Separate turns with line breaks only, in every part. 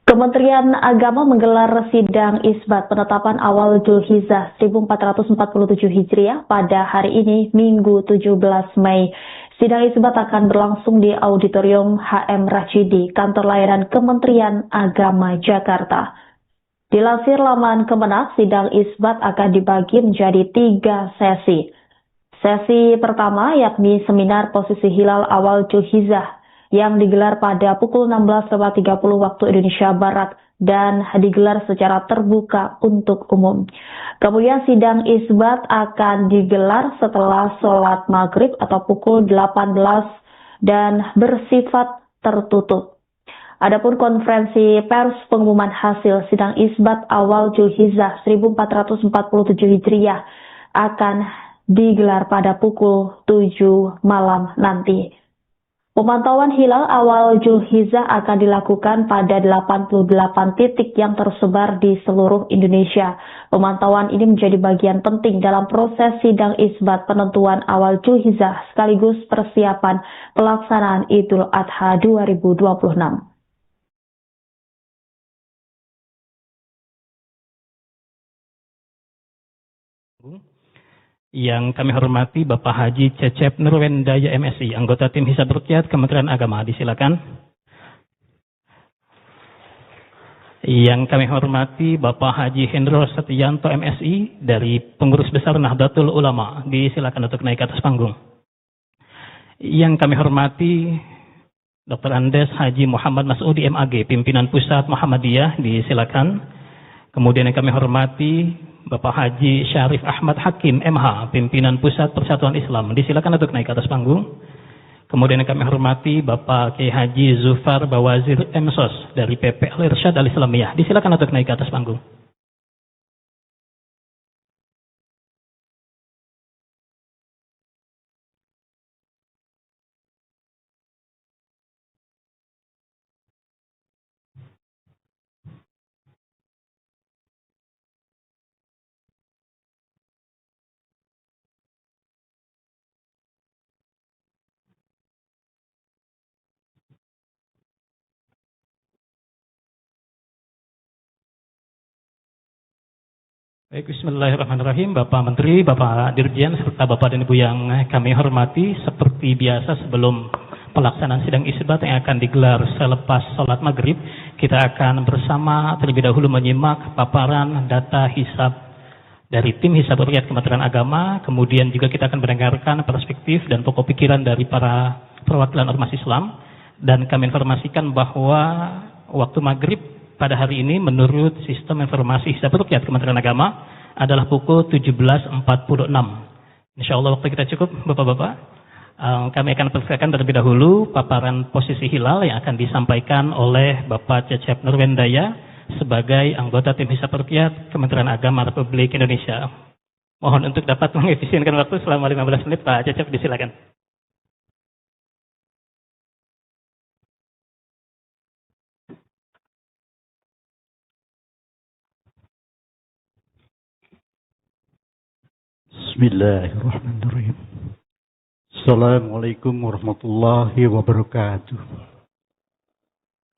Kementerian Agama menggelar sidang isbat penetapan awal Dzulhijjah 1447 Hijriah pada hari ini, Minggu 17 Mei. Sidang isbat akan berlangsung di Auditorium HM Rashidi, Kantor Layanan Kementerian Agama Jakarta. Dilansir laman Kemenak, sidang isbat akan dibagi menjadi 3 sesi. Sesi pertama yakni seminar posisi hilal awal Dzulhijjah yang digelar pada pukul 16.30 waktu Indonesia Barat dan digelar secara terbuka untuk umum. Kemudian sidang isbat akan digelar setelah sholat maghrib atau pukul 18 dan bersifat tertutup. Adapun konferensi pers pengumuman hasil sidang isbat awal Dzulhijjah 1447 Hijriah akan digelar pada pukul 7 malam nanti. Pemantauan hilal awal Dzulhijjah akan dilakukan pada 88 titik yang tersebar di seluruh Indonesia. Pemantauan ini menjadi bagian penting dalam proses sidang isbat penentuan awal Dzulhijjah sekaligus persiapan pelaksanaan Idul Adha 2026.
Yang kami hormati Bapak Haji Cecep Nurwendaya MSI, anggota tim Hisab Ruqyat Kementerian Agama, disilakan. Yang kami hormati Bapak Haji Hendro Setianto MSI dari Pengurus Besar Nahdlatul Ulama, disilakan untuk naik ke atas panggung. Yang kami hormati Dr. Andes Haji Muhammad Masudi MAG, Pimpinan Pusat Muhammadiyah, disilakan. Kemudian yang kami hormati Bapak Haji Syarif Ahmad Hakim MH, Pimpinan Pusat Persatuan Islam, disilakan untuk naik ke atas panggung. Kemudian yang kami hormati Bapak Kiai Haji Zufar Bawazir MSOS dari PP Al-Irsyad Al-Islamiyah, disilakan untuk naik ke atas panggung. Baik, bismillahirrahmanirrahim. Bapak Menteri, Bapak Dirjen, serta Bapak dan Ibu yang kami hormati, seperti biasa sebelum pelaksanaan sidang isbat yang akan digelar selepas sholat maghrib, kita akan bersama terlebih dahulu menyimak paparan data hisab dari tim Hisab Ruqyat Kementerian Agama, kemudian juga kita akan mendengarkan perspektif dan pokok pikiran dari para perwakilan ormas Islam, dan kami informasikan bahwa waktu maghrib pada hari ini menurut sistem informasi Hisab Ruqyat Kementerian Agama adalah pukul 17.46. Insya Allah waktu kita cukup, Bapak-Bapak. Kami akan persilakan terlebih dahulu paparan posisi hilal yang akan disampaikan oleh Bapak Cecep Nurwendaya sebagai anggota tim Hisab Ruqyat Kementerian Agama Republik Indonesia. Mohon untuk dapat mengefisienkan waktu selama 15 menit, Pak Cecep, disilakan.
Bismillahirrahmanirrahim. Assalamualaikum warahmatullahi wabarakatuh.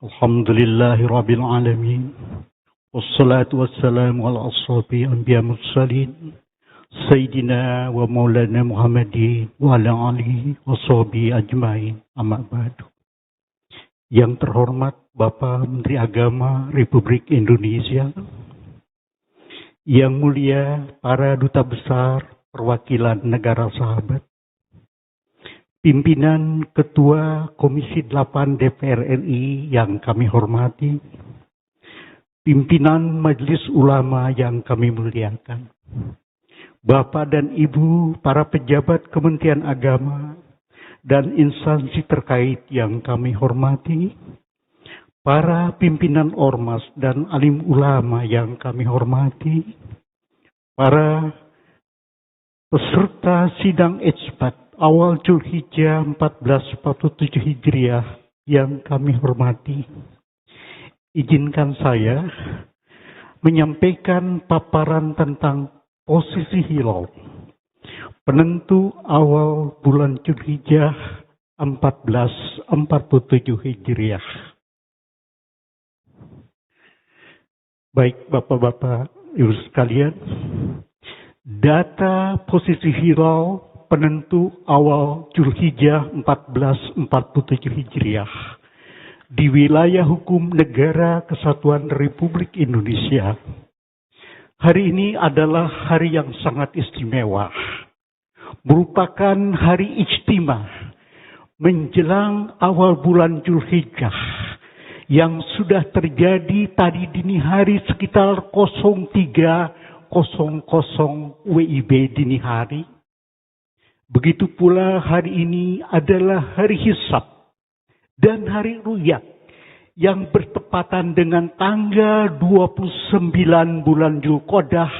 Alhamdulillahi rabbil alamin. Wassalatu wassalamu ala ashabi anbiya mursalin. Sayyidina wa maulana Muhammadin wa ala alihi wa sahbihi ajmain. Amma ba'du. Yang terhormat Bapak Menteri Agama Republik Indonesia, yang mulia para duta besar perwakilan negara sahabat, pimpinan Ketua Komisi 8 DPR RI yang kami hormati, pimpinan Majelis Ulama yang kami muliakan, Bapak dan Ibu para pejabat Kementerian Agama dan instansi terkait yang kami hormati, para pimpinan ormas dan alim ulama yang kami hormati, para peserta sidang isbat awal Dzulhijjah 1447 Hijriah yang kami hormati. Izinkan saya menyampaikan paparan tentang posisi hilal penentu awal bulan Dzulhijjah 1447 Hijriah. Baik Bapak-Bapak, Ibu sekalian, data posisi hilal penentu awal Zulhijjah 1447 Hijriah di wilayah hukum Negara Kesatuan Republik Indonesia. Hari ini adalah hari yang sangat istimewa, merupakan hari ijtima menjelang awal bulan Zulhijjah yang sudah terjadi tadi dini hari sekitar 03.00 WIB dini hari. Begitu pula hari ini adalah hari hisab dan hari ru'yat yang bertepatan dengan tanggal 29 bulan Dzulqa'dah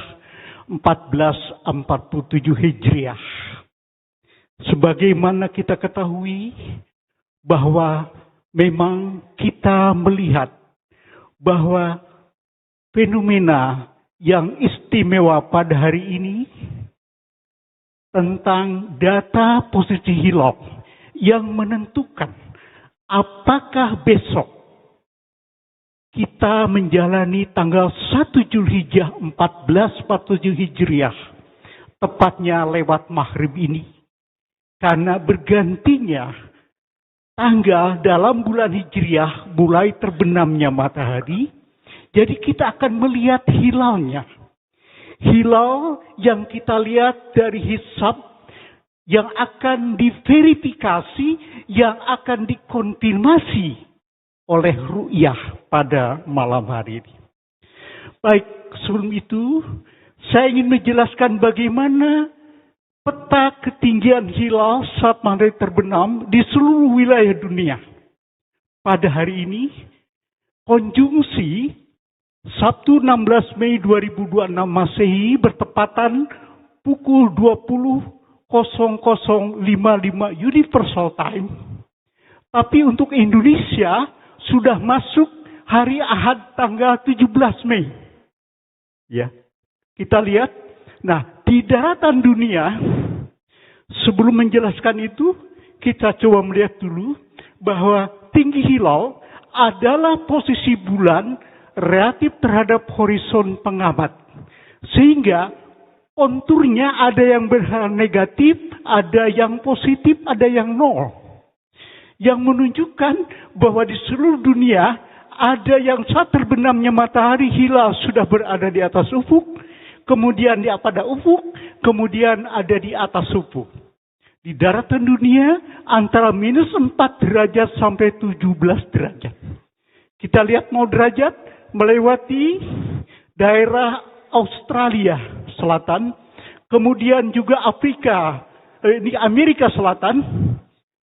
1447 Hijriah. Sebagaimana kita ketahui bahwa memang kita melihat bahwa fenomena yang istimewa pada hari ini tentang data posisi hilal yang menentukan apakah besok kita menjalani tanggal 1 Zulhijjah 1447 Hijriah, tepatnya lewat maghrib ini. Karena bergantinya tanggal dalam bulan Hijriah mulai terbenamnya matahari, jadi kita akan melihat hilalnya. Hilal yang kita lihat dari hisab, yang akan diverifikasi, yang akan dikonfirmasi oleh ru'yah pada malam hari ini. Baik, sebelum itu saya ingin menjelaskan bagaimana peta ketinggian hilal saat matahari terbenam di seluruh wilayah dunia. Pada hari ini, konjungsi Sabtu 16 Mei 2026 Masehi bertepatan pukul 20.0055 Universal Time. Tapi untuk Indonesia sudah masuk hari Ahad tanggal 17 Mei. Ya, kita lihat. Nah, di daratan dunia, sebelum menjelaskan itu, kita coba melihat dulu bahwa tinggi hilal adalah posisi bulan relatif terhadap horizon pengamat. Sehingga konturnya ada yang negatif, ada yang positif, ada yang nol. Yang menunjukkan bahwa di seluruh dunia ada yang saat terbenamnya matahari hilal sudah berada di atas ufuk, kemudian di pada ufuk, kemudian ada di atas ufuk. Di daratan dunia antara minus 4 derajat sampai 17 derajat. Kita lihat mau derajat melewati daerah Australia Selatan, kemudian juga Amerika Selatan.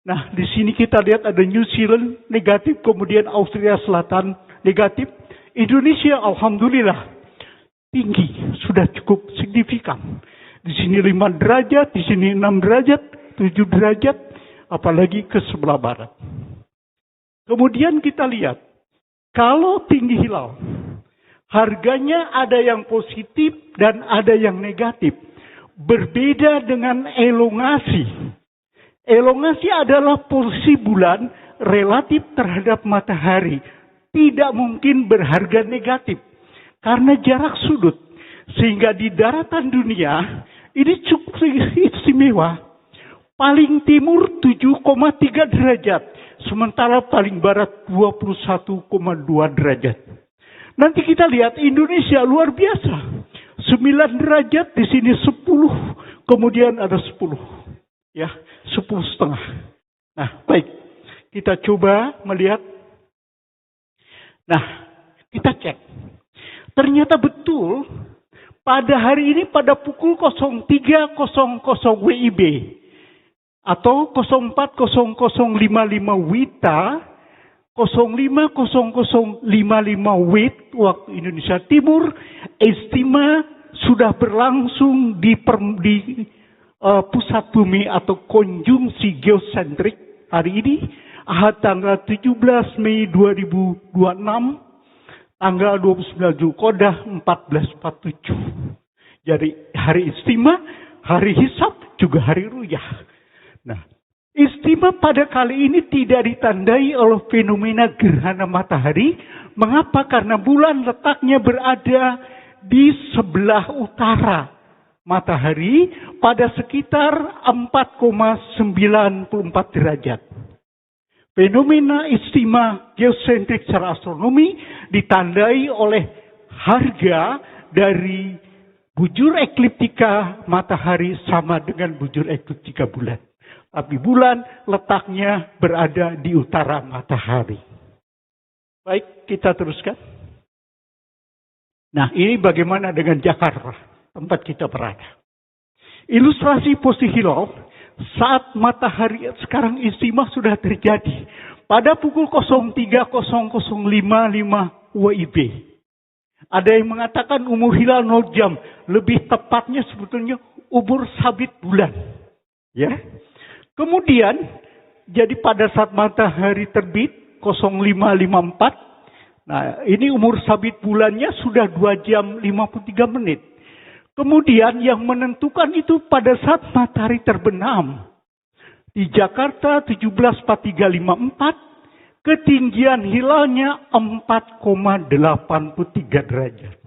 Nah, di sini kita lihat ada New Zealand negatif, kemudian Australia Selatan negatif. Indonesia alhamdulillah tinggi, sudah cukup signifikan. Di sini 5 derajat, di sini 6 derajat, 7 derajat, apalagi ke sebelah barat. Kemudian kita lihat, kalau tinggi hilal, harganya ada yang positif dan ada yang negatif. Berbeda dengan elongasi. Elongasi adalah posisi bulan relatif terhadap matahari. Tidak mungkin berharga negatif. Karena jarak sudut. Sehingga di daratan dunia, ini cukup istimewa. Paling timur 7,3 derajat. Sementara paling barat 21,2 derajat. Nanti kita lihat Indonesia luar biasa. 9 derajat, di sini 10, kemudian ada 10. Ya, 10,5. Nah, baik. Kita coba melihat. Nah, kita cek. Ternyata betul pada hari ini pada pukul 03.00 WIB atau 04.0055 WITA, 05.0055 WIT waktu Indonesia Timur, istima sudah berlangsung di pusat bumi atau konjungsi geosentrik hari ini, Ahad tanggal 17 Mei 2026, tanggal 29 Dzulqa'dah 1447. Jadi hari istima, hari hisab, juga hari ru'yah. Nah, istima pada kali ini tidak ditandai oleh fenomena gerhana matahari, Mengapa? Karena bulan letaknya berada di sebelah utara matahari pada sekitar 4,94 derajat. Fenomena istimewa geosentrik secara astronomi ditandai oleh harga dari bujur ekliptika matahari sama dengan bujur ekliptika bulan. Tapi bulan letaknya berada di utara matahari. Baik, kita teruskan. Nah, ini bagaimana dengan Jakarta, tempat kita berada. Ilustrasi posisi hilal saat matahari sekarang istimewa sudah terjadi pada pukul 03.0055 WIB. Ada yang mengatakan umur hilal 0 jam, lebih tepatnya sebetulnya umur sabit bulan. Ya. Kemudian jadi pada saat matahari terbit 05.54, nah ini umur sabit bulannya sudah 2 jam 53 menit. Kemudian yang menentukan itu pada saat matahari terbenam. Di Jakarta 17.4354, ketinggian hilalnya 4,83 derajat.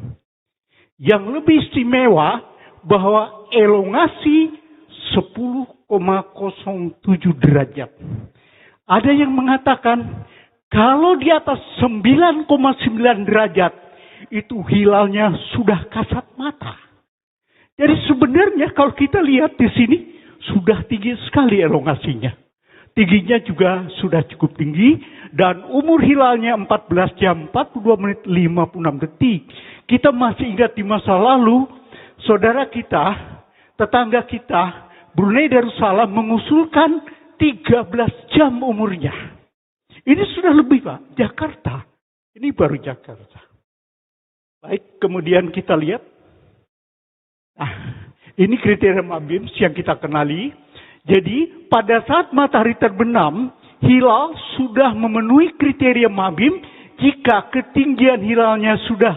Yang lebih istimewa bahwa elongasi 10,07 derajat. Ada yang mengatakan kalau di atas 9,9 derajat itu hilalnya sudah kasat mata. Jadi sebenarnya kalau kita lihat di sini sudah tinggi sekali elongasinya. Tingginya juga sudah cukup tinggi dan umur hilalnya 14 jam 42 menit 56 detik. Kita masih ingat di masa lalu saudara kita, tetangga kita, Brunei Darussalam mengusulkan 13 jam umurnya. Ini sudah lebih, Pak. Jakarta. Ini baru Jakarta. Baik, kemudian kita lihat. Nah, ini kriteria MABIMS yang kita kenali. Jadi, pada saat matahari terbenam, hilal sudah memenuhi kriteria MABIM jika ketinggian hilalnya sudah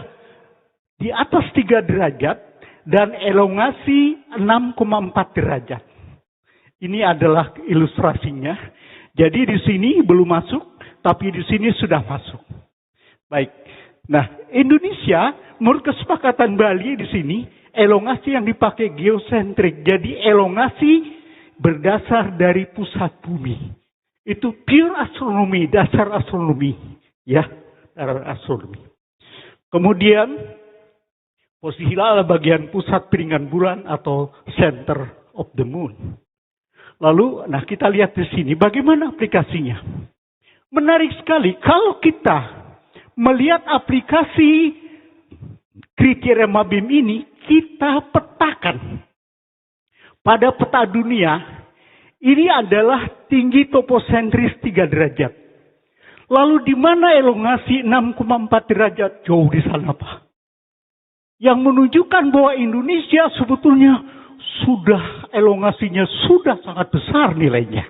di atas 3 derajat dan elongasi 6,4 derajat. Ini adalah ilustrasinya. Jadi di sini belum masuk, tapi di sini sudah masuk. Baik. Nah, Indonesia menurut kesepakatan Bali di sini elongasi yang dipakai geosentrik. Jadi elongasi berdasar dari pusat bumi. Itu pure astronomi, dasar astronomi. Ya, dasar astronomi. Kemudian posisi hilal adalah bagian pusat piringan bulan atau center of the moon. Lalu, nah kita lihat di sini bagaimana aplikasinya. Menarik sekali kalau kita melihat aplikasi kriteria MABIM ini, kita petakan. Pada peta dunia, ini adalah tinggi toposentris 3 derajat. Lalu di mana elongasi 6,4 derajat? Jauh di sana, Pak. Yang menunjukkan bahwa Indonesia sebetulnya sudah elongasinya sudah sangat besar nilainya.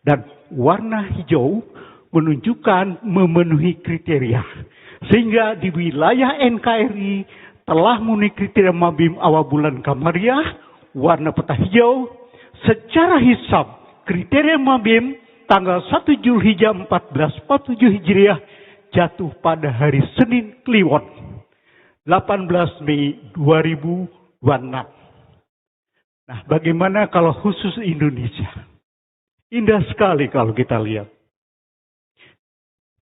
Dan warna hijau menunjukkan memenuhi kriteria. Sehingga di wilayah NKRI telah memenuhi kriteria MABIM awal bulan Kamariah, warna peta hijau. Secara hisab, kriteria MABIM tanggal 1 Zulhijjah 1447 Hijriah jatuh pada hari Senin Kliwon, 18 Mei 2026. Nah, bagaimana kalau khusus Indonesia? Indah sekali kalau kita lihat.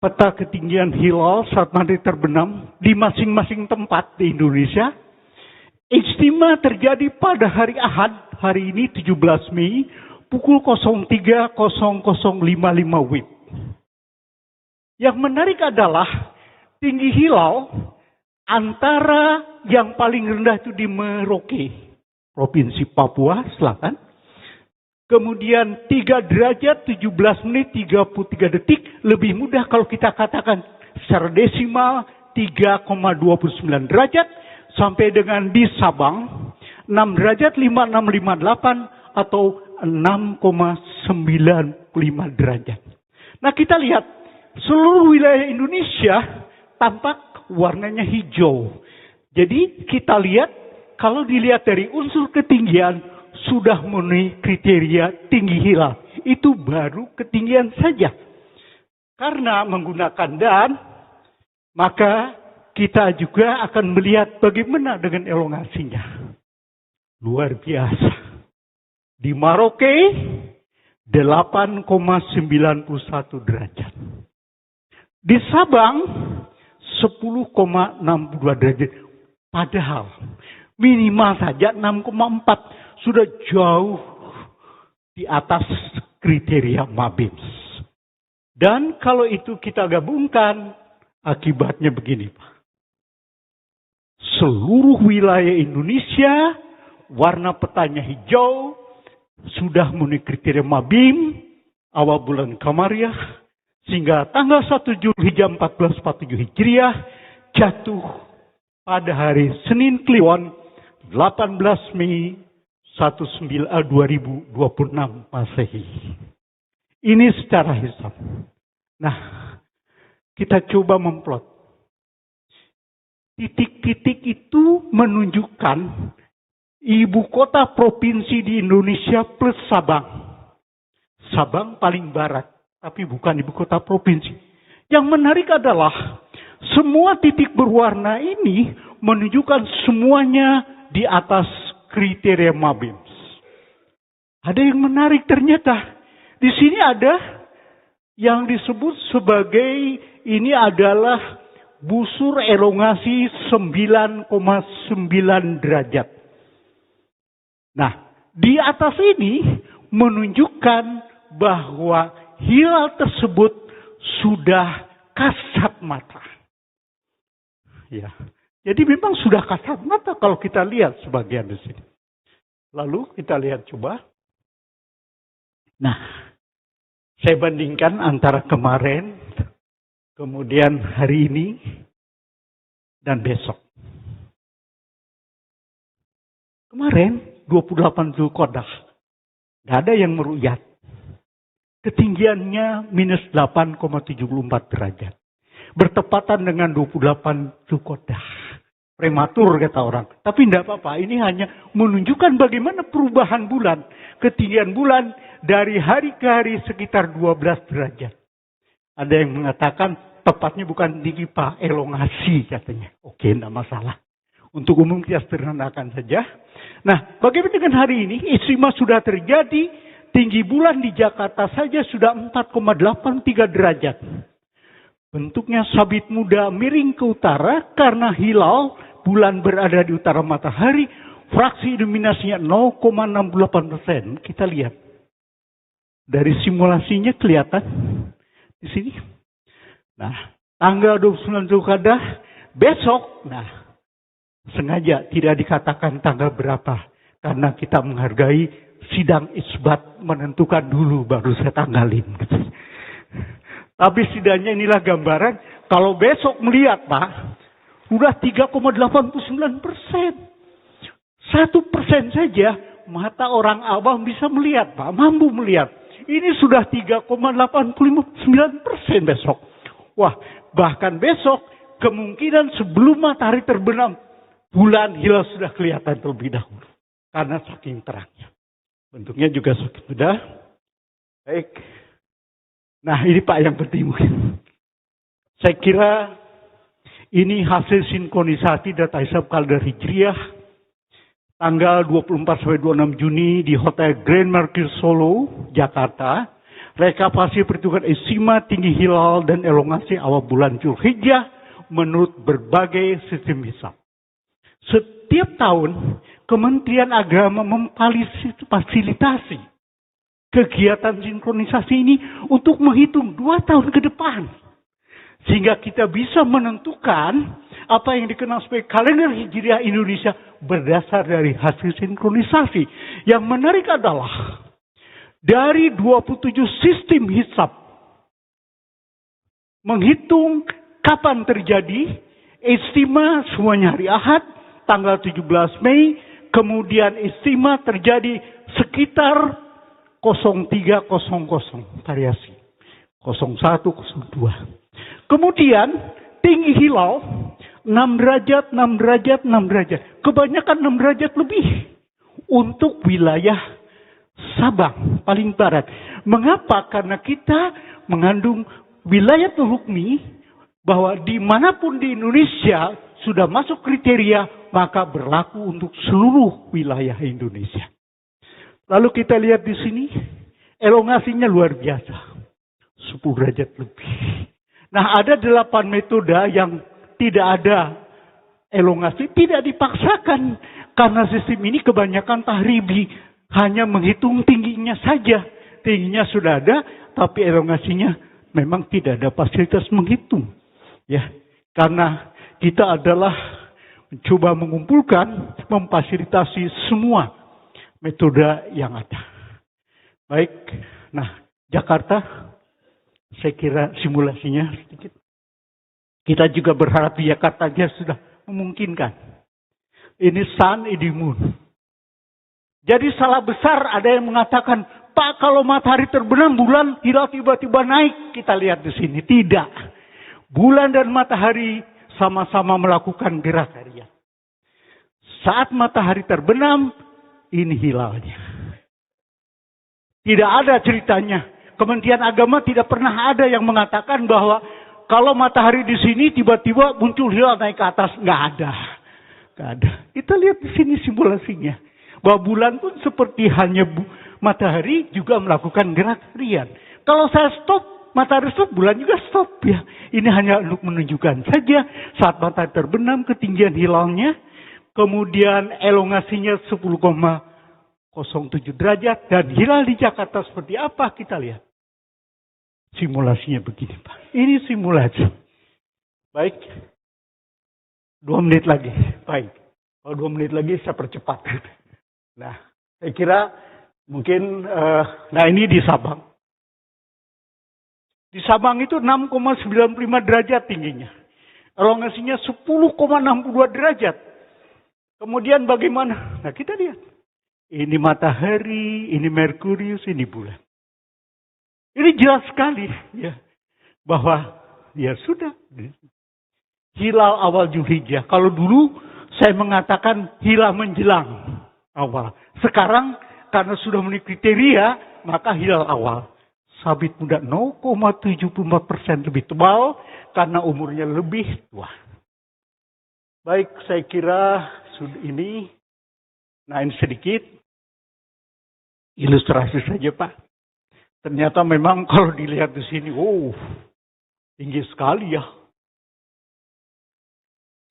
Peta ketinggian hilal saat matahari terbenam di masing-masing tempat di Indonesia. Istimewa terjadi pada hari Ahad, hari ini 17 Mei, pukul 03.0055 WIB. Yang menarik adalah tinggi hilal antara yang paling rendah itu di Merauke, Provinsi Papua Selatan. Kemudian 3 derajat 17 menit 33 detik. Lebih mudah kalau kita katakan secara desimal 3,29 derajat. Sampai dengan di Sabang 6 derajat 5658 atau 6,95 derajat. Nah kita lihat seluruh wilayah Indonesia tampak warnanya hijau. Jadi kita lihat kalau dilihat dari unsur ketinggian sudah memenuhi kriteria tinggi hilal. Itu baru ketinggian saja. Karena menggunakan dan Maka kita juga akan melihat bagaimana dengan elongasinya. Luar biasa. Di Merauke 8,91 derajat. Di Sabang 10,62 derajat. Padahal minimal saja 6,4 sudah jauh di atas kriteria MABIMS. Dan kalau itu kita gabungkan, akibatnya begini, Pak. Seluruh wilayah Indonesia, warna petanya hijau, sudah memenuhi kriteria MABIM, awal bulan Kamariah, sehingga tanggal 1 Zulhijjah 1447 Hijriah, jatuh pada hari Senin Kliwon 18 Mei 2026 Masehi. Ini secara hisab. Nah, kita coba memplot. Titik-titik itu menunjukkan ibu kota provinsi di Indonesia plus Sabang. Sabang paling barat, tapi bukan ibu kota provinsi. Yang menarik adalah semua titik berwarna ini menunjukkan semuanya di atas kriteria MABIMS. Ada yang menarik ternyata. Di sini ada yang disebut sebagai ini adalah busur elongasi 9,9 derajat. Nah, di atas ini menunjukkan bahwa hilal tersebut sudah kasat mata. Ya, jadi memang sudah kasat mata kalau kita lihat sebagian di sini. Lalu kita lihat coba. Nah, saya bandingkan antara kemarin, kemudian hari ini, dan besok. Kemarin 28 Zulqa'dah, tidak ada yang meruyat. Ketinggiannya minus 8,74 derajat. Bertepatan dengan 28 Zulqa'dah. Prematur kata orang. Tapi tidak apa-apa, ini hanya menunjukkan bagaimana perubahan bulan. Ketinggian bulan dari hari ke hari sekitar 12 derajat. Ada yang mengatakan tepatnya bukan tinggi Pak, elongasi katanya. Oke, tidak masalah. Untuk umum kita sederhanakan saja. Nah, bagaimana dengan hari ini? Istimewa sudah terjadi. Tinggi bulan di Jakarta saja sudah 4,83 derajat. Bentuknya sabit muda miring ke utara karena hilal bulan berada di utara matahari. Fraksi iluminasinya 0,68%. Kita lihat. Dari simulasinya kelihatan di sini. Nah, tanggal 29 Zulqa'dah besok. Nah, sengaja tidak dikatakan tanggal berapa. Karena kita menghargai sidang isbat menentukan dulu baru saya tanggalin. Tapi setidaknya inilah gambaran. Kalau besok melihat Pak, udah 3,89%. 1% saja mata orang awam bisa melihat Pak, mampu melihat. Ini sudah 3,89% besok. Wah, bahkan besok kemungkinan sebelum matahari terbenam, bulan hilal sudah kelihatan terlebih dahulu. Karena saking terangnya. Bentuknya juga sudah. Baik. Nah ini Pak yang penting. Saya kira ini hasil sinkronisasi data hisab kalender Hijriah. Tanggal 24-26 Juni di Hotel Grand Mercure Solo, Jakarta. Rekapitulasi perhitungan istimewa tinggi hilal dan elongasi awal bulan Zulhijjah menurut berbagai sistem hisab. Setiap tahun Kementerian Agama memfasilitasi kegiatan sinkronisasi ini untuk menghitung 2 tahun ke depan. Sehingga kita bisa menentukan apa yang dikenal sebagai kalender Hijriah Indonesia berdasar dari hasil sinkronisasi. Yang menarik adalah dari 27 sistem hisab menghitung kapan terjadi istimewa semuanya hari Ahad tanggal 17 Mei, kemudian istimewa terjadi sekitar 0300 variasi 01, 02. Kemudian tinggi hilal 6 derajat, 6 derajat, 6 derajat. Kebanyakan 6 derajat lebih untuk wilayah Sabang paling barat. Mengapa? Karena kita mengandung wilayah Hukmi bahwa dimanapun di Indonesia sudah masuk kriteria, maka berlaku untuk seluruh wilayah Indonesia. Lalu kita lihat di sini, elongasinya luar biasa. 10 derajat lebih. Nah, ada 8 metode yang tidak ada elongasi, tidak dipaksakan. Karena sistem ini kebanyakan tahribi, hanya menghitung tingginya saja. Tingginya sudah ada, tapi elongasinya memang tidak ada fasilitas menghitung. Ya, karena kita adalah mencoba mengumpulkan, memfasilitasi semua metode yang ada. Baik, nah Jakarta, saya kira simulasinya sedikit. Kita juga berharap di Jakarta aja sudah memungkinkan. Ini sun, ini moon. Jadi salah besar ada yang mengatakan, Pak, kalau matahari terbenam, bulan hilal tiba-tiba naik. Kita lihat di sini. Tidak. Bulan dan matahari sama-sama melakukan gerak harian. Saat matahari terbenam, ini hilalnya. Tidak ada ceritanya. Kementerian Agama tidak pernah ada yang mengatakan bahwa kalau matahari di sini tiba-tiba muncul hilal naik ke atas. Nggak ada. Nggak ada. Kita lihat di sini simulasinya. Bahwa bulan pun seperti hanya matahari juga melakukan gerak harian. Kalau saya stop, matahari stop, bulan juga stop. Ya, ini hanya untuk menunjukkan saja saat matahari terbenam ketinggian hilalnya. Kemudian elongasinya 10,07 derajat. Dan hilal di Jakarta seperti apa kita lihat. Simulasinya begini Pak. Ini simulasi. Baik. 2 menit lagi. Baik. Kalau 2 menit lagi saya percepat. Nah, saya kira mungkin, nah ini di Sabang. Di Sabang itu 6,95 derajat tingginya. Elongasinya 10,62 derajat. Kemudian bagaimana? Nah kita lihat. Ini matahari, ini Merkurius, ini bulan. Ini jelas sekali ya bahwa ya sudah hilal awal Zulhijjah. Kalau dulu saya mengatakan hilal menjelang awal. Sekarang karena sudah memenuhi kriteria maka hilal awal. Sabit muda 0,74% lebih tebal karena umurnya lebih tua. Baik, saya kira sudah ini. Nah ini sedikit ilustrasi saja Pak. Ternyata memang kalau dilihat di sini, tinggi sekali ya.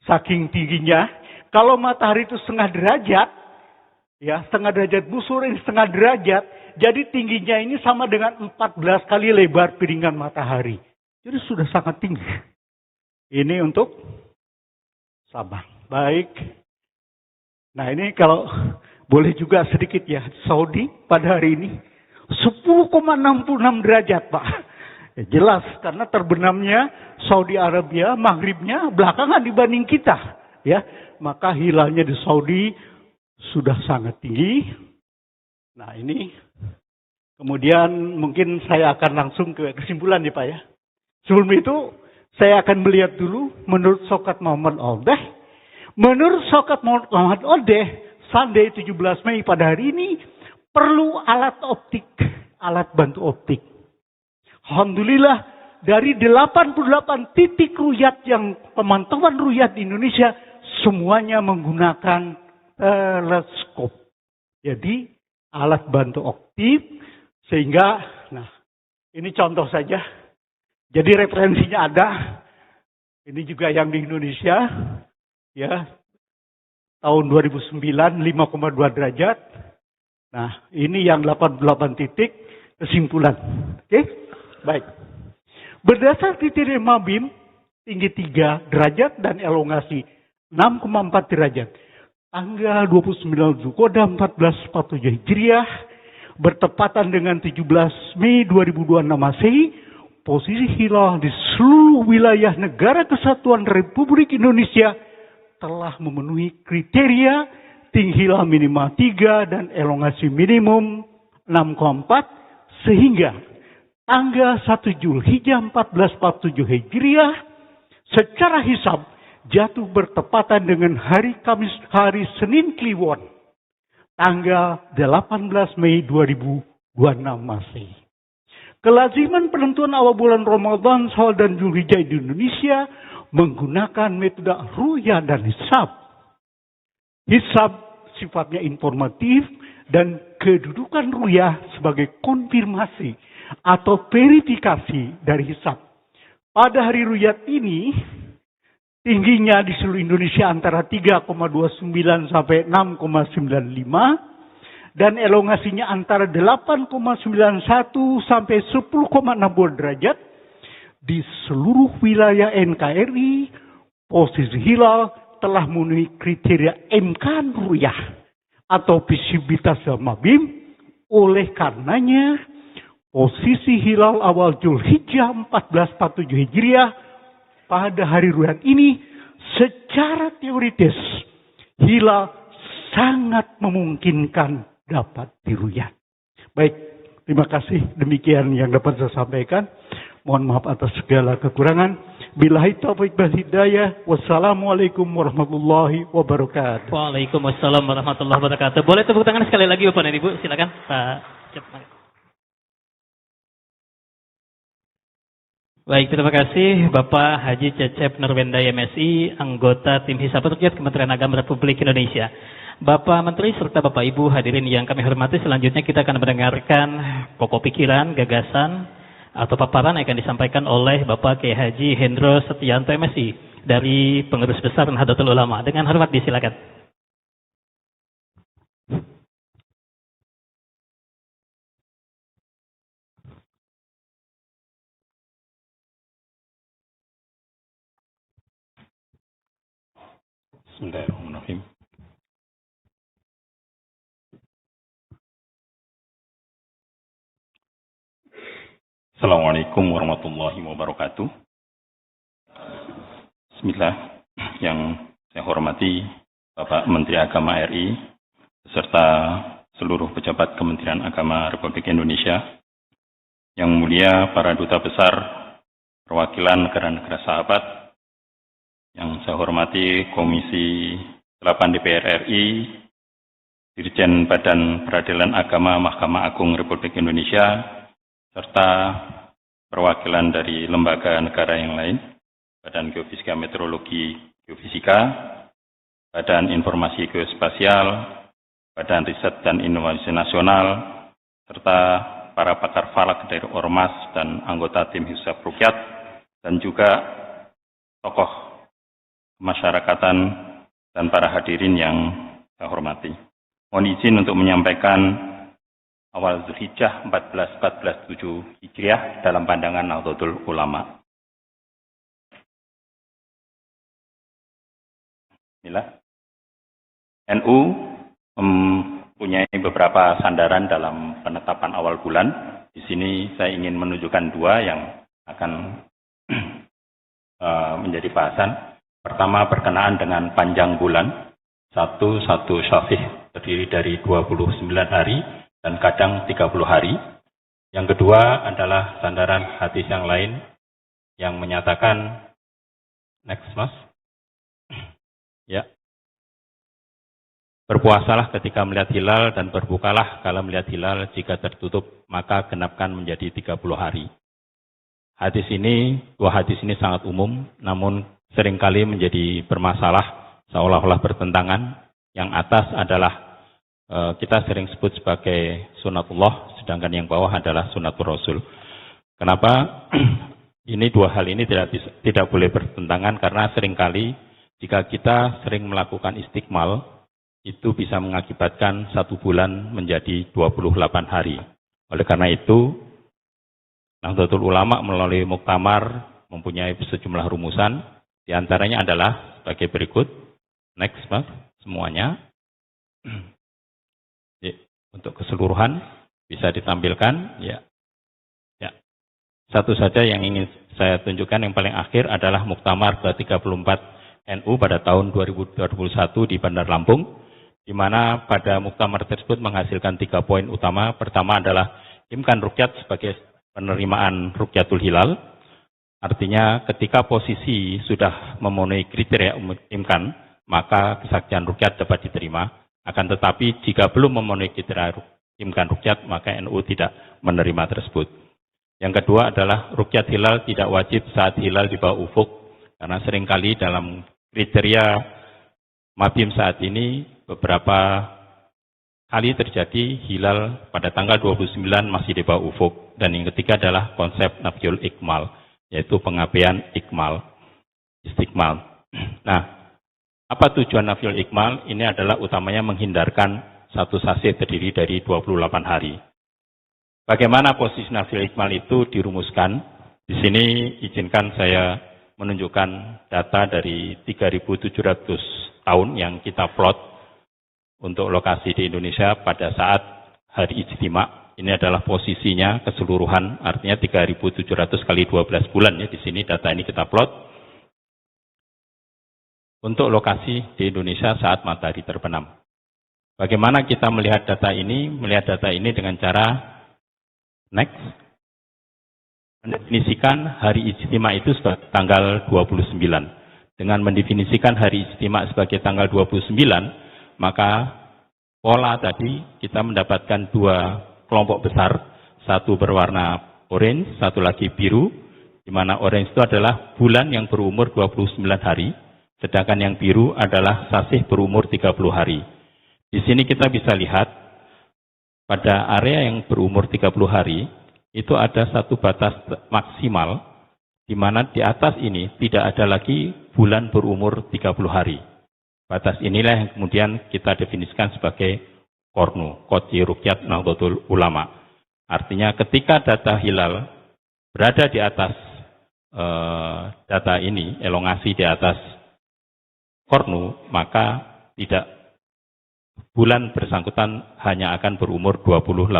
Saking tingginya, kalau matahari itu setengah derajat, ya setengah derajat busur ini setengah derajat, jadi tingginya ini sama dengan 14 kali lebar piringan matahari. Jadi sudah sangat tinggi. Ini untuk Sabang. Baik. Nah ini kalau boleh juga sedikit ya, Saudi pada hari ini 10,66 derajat Pak. Ya, jelas karena terbenamnya Saudi Arabia, maghribnya belakangan dibanding kita. Ya, maka hilalnya di Saudi sudah sangat tinggi. Nah ini, kemudian mungkin saya akan langsung ke kesimpulan ya Pak ya. Sebelum itu saya akan melihat dulu menurut Shokat Muhammad Odeh. Menurut Shokat Muhammad Odeh, Sunday 17 Mei pada hari ini perlu alat optik, alat bantu optik. Alhamdulillah dari 88 titik ruyat yang pemantauan ruyat di Indonesia semuanya menggunakan teleskop. Jadi alat bantu optik sehingga, nah ini contoh saja. Jadi referensinya ada. Ini juga yang di Indonesia, ya tahun 2009 5,2 derajat. Nah, ini yang 88 titik kesimpulan. Oke? Baik. Berdasar kriteria Mabim, tinggi 3 derajat dan elongasi 6,4 derajat. Tanggal 29 Zulqa'dah 1447 Hijriah, bertepatan dengan 17 Mei 2026 Masehi, posisi hilal di seluruh wilayah Negara Kesatuan Republik Indonesia telah memenuhi kriteria tinggi hilal minimal 3 dan elongasi minimum 6,4 sehingga tanggal 1 Zulhijjah 1447 Hijriah secara hisab jatuh bertepatan dengan hari Kamis, hari Senin Kliwon tanggal 18 Mei 2026 Masehi. Kelaziman penentuan awal bulan Ramadan, Syawal dan Zulhijjah di Indonesia menggunakan metode ru'yah dan hisab. Hisab sifatnya informatif dan kedudukan ru'yah sebagai konfirmasi atau verifikasi dari hisab. Pada hari ru'yat ini, tingginya di seluruh Indonesia antara 3,29 sampai 6,95 dan elongasinya antara 8,91 sampai 10,60 derajat. Di seluruh wilayah NKRI, posisi hilal telah memenuhi kriteria imkan ru'yah atau visibilitas mabim. Oleh karenanya, posisi hilal awal Zulhijjah 1447 Hijriah pada hari ru'yat ini secara teoritis hilal sangat memungkinkan dapat diruyat. Baik, terima kasih. Demikian yang dapat saya sampaikan. Mohon maaf atas segala kekurangan. Billahi taufiq wal hidayah. Wassalamualaikum warahmatullahi wabarakatuh.
Waalaikumsalam warahmatullahi wabarakatuh. Boleh tepuk tangan sekali lagi Bapak dan Ibu, silakan Pak Cepat. Baik, terima kasih Bapak Haji Cecep Nurwenda MSI, anggota Tim Hisab Ruqyah Kementerian Agama Republik Indonesia. Bapak Menteri serta Bapak Ibu hadirin yang kami hormati, selanjutnya kita akan mendengarkan pokok pikiran, gagasan, atau paparan yang akan disampaikan oleh Bapak Kiai Haji Hendro Setianto MSI dari Pengurus Besar Nahdlatul Ulama. Dengan hormat disilakan.
Bismillahirrahmanirrahim. Assalamualaikum warahmatullahi wabarakatuh. Bismillah. Yang saya hormati Bapak Menteri Agama RI beserta seluruh pejabat Kementerian Agama Republik Indonesia, yang mulia para duta besar perwakilan negara-negara sahabat, yang saya hormati Komisi 8 DPR RI, Dirjen Badan Peradilan Agama Mahkamah Agung Republik Indonesia, serta perwakilan dari lembaga negara yang lain, Badan Geofisika Meteorologi Geofisika, Badan Informasi Geospasial, Badan Riset dan Inovasi Nasional, serta para pakar falak dari Ormas dan anggota Tim Hisab Ruqyah, dan juga tokoh masyarakatan dan para hadirin yang saya hormati. Mohon izin untuk menyampaikan awal Zulhijjah 1447 Hijriah dalam pandangan Nahdlatul Ulama. Inilah NU mempunyai beberapa sandaran dalam penetapan awal bulan. Di sini saya ingin menunjukkan dua yang akan menjadi bahasan. Pertama, berkenaan dengan panjang bulan. Satu syafih terdiri dari 29 hari dan kadang 30 hari. Yang kedua adalah sandaran hadis yang lain yang menyatakan, next mas, ya, berpuasalah ketika melihat hilal dan berbukalah kalau melihat hilal, jika tertutup maka genapkan menjadi 30 hari. Hadis ini, dua hadis ini sangat umum, namun seringkali menjadi bermasalah, seolah-olah bertentangan. Yang atas adalah kita sering sebut sebagai sunatullah, sedangkan yang bawah adalah sunatul rasul. Kenapa? Ini dua hal ini tidak boleh bertentangan, karena seringkali jika kita sering melakukan istiqmal, itu bisa mengakibatkan satu bulan menjadi 28 hari. Oleh karena itu, Nahdlatul Ulama melalui muktamar mempunyai sejumlah rumusan, di antaranya adalah sebagai berikut. Next, Mas, semuanya. Untuk keseluruhan bisa ditampilkan, ya. Satu saja yang ingin saya tunjukkan yang paling akhir adalah Muktamar ke-34 NU pada tahun 2021 di Bandar Lampung, di mana pada muktamar tersebut menghasilkan 3 poin utama. Pertama adalah imkan ruqyat sebagai penerimaan ruqyatul hilal. Artinya ketika posisi sudah memenuhi kriteria imkan, maka kesaksian ruqyat dapat diterima. Akan tetapi jika belum memenuhi kriteria imkan ruqyat, maka NU tidak menerima tersebut.
Yang kedua adalah ruqyat hilal tidak wajib saat hilal di bawah ufuk, karena seringkali dalam kriteria Mabim saat ini beberapa kali terjadi hilal pada tanggal 29 masih di bawah ufuk. Dan yang ketiga adalah konsep nafyul ikmal, yaitu pengabaian ikmal, istikmal. Nah, apa tujuan nafyul ikmal? Ini adalah utamanya menghindarkan satu sasi terdiri dari 28 hari. Bagaimana posisi nafyul ikmal itu dirumuskan? Di sini izinkan saya menunjukkan data dari 3.700 tahun yang kita plot untuk lokasi di Indonesia pada saat hari ijtima. Ini adalah posisinya keseluruhan, artinya 3.700 kali 12 bulan ya. Di sini data ini kita plot untuk lokasi di Indonesia saat matahari terbenam. Bagaimana kita melihat data ini? Melihat data ini dengan cara next, mendefinisikan hari ijtima itu sebagai tanggal 29. Dengan mendefinisikan hari ijtima sebagai tanggal 29, maka pola tadi kita mendapatkan dua kelompok besar, satu berwarna orange, satu lagi biru, di mana orange itu adalah bulan yang berumur 29 hari, sedangkan yang biru adalah sasih berumur 30 hari. Di sini kita bisa lihat pada area yang berumur 30 hari, itu ada satu batas maksimal, di mana di atas ini tidak ada lagi bulan berumur 30 hari. Batas inilah yang kemudian kita definisikan sebagai Qornu, Qadhi Ruqyat Nahdlatul Ulama. Artinya ketika data hilal berada di atas data ini, elongasi di atas Qornu, maka tidak bulan bersangkutan hanya akan berumur 28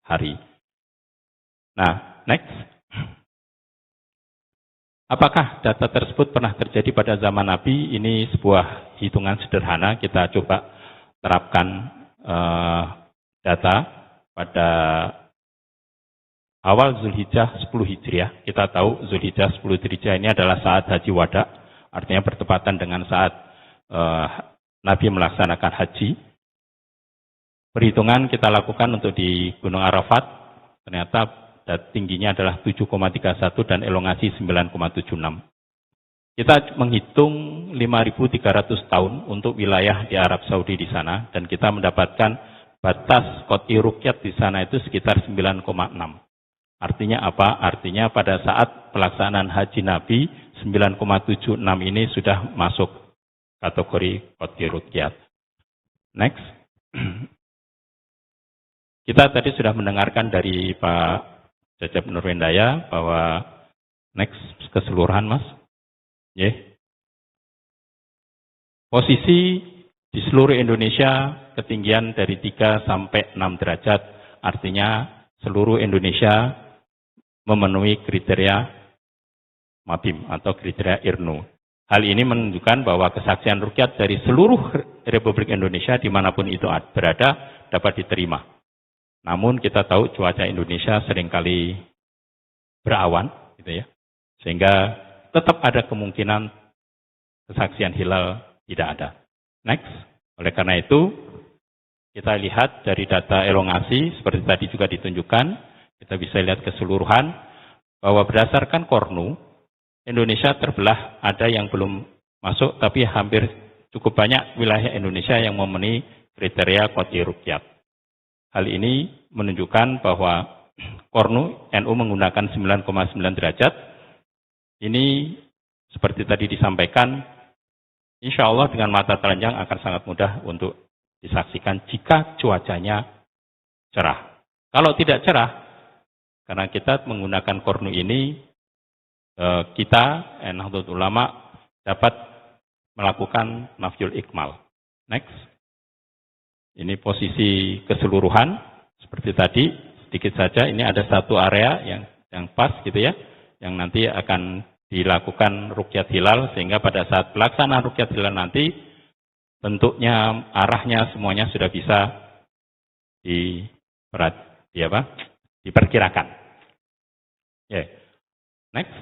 hari. Nah, next. Apakah data tersebut pernah terjadi pada zaman Nabi? Ini sebuah hitungan sederhana. Kita coba terapkan data pada awal Zulhijjah 10 Hijriah. Kita tahu Zulhijjah 10 Hijriah ini adalah saat haji wada, artinya bertepatan dengan saat Nabi melaksanakan haji. Perhitungan kita lakukan untuk di Gunung Arafat, ternyata tingginya adalah 7,31 dan elongasi 9,76. Kita menghitung 5.300 tahun untuk wilayah di Arab Saudi di sana, dan kita mendapatkan batas Qadhi Ruqyat di sana itu sekitar 9,6. Artinya apa? Artinya pada saat pelaksanaan haji Nabi, 9,76 ini sudah masuk kategori Qadhi Ruqyat. Next. Kita tadi sudah mendengarkan dari Pak Cecep Nurwendaya bahwa next keseluruhan Mas. Posisi di seluruh Indonesia ketinggian dari 3 sampai 6 derajat, artinya seluruh Indonesia memenuhi kriteria Mabim atau kriteria IRNU. Hal ini menunjukkan bahwa kesaksian ruqyat dari seluruh Republik Indonesia dimanapun itu berada dapat diterima. Namun kita tahu cuaca Indonesia seringkali berawan, gitu ya, sehingga tetap ada kemungkinan kesaksian hilal tidak ada. Next. Oleh karena itu, kita lihat dari data elongasi, seperti tadi juga ditunjukkan, kita bisa lihat keseluruhan, bahwa berdasarkan Qornu, Indonesia terbelah, ada yang belum masuk, tapi hampir cukup banyak wilayah Indonesia yang memenuhi kriteria Qadhi Ruqyat. Hal ini menunjukkan bahwa Qornu NU menggunakan 9,9 derajat. Ini seperti tadi disampaikan, insya Allah dengan mata telanjang akan sangat mudah untuk disaksikan jika cuacanya cerah. Kalau tidak cerah, karena kita menggunakan Qornu ini, kita Nahdlatul Ulama dapat melakukan nafyul ikmal. Next. Ini posisi keseluruhan seperti tadi, sedikit saja. Ini ada satu area yang pas gitu ya, yang nanti akan dilakukan ruqyat hilal, sehingga pada saat pelaksanaan ruqyat hilal nanti bentuknya, arahnya semuanya sudah bisa diperkirakan. Next.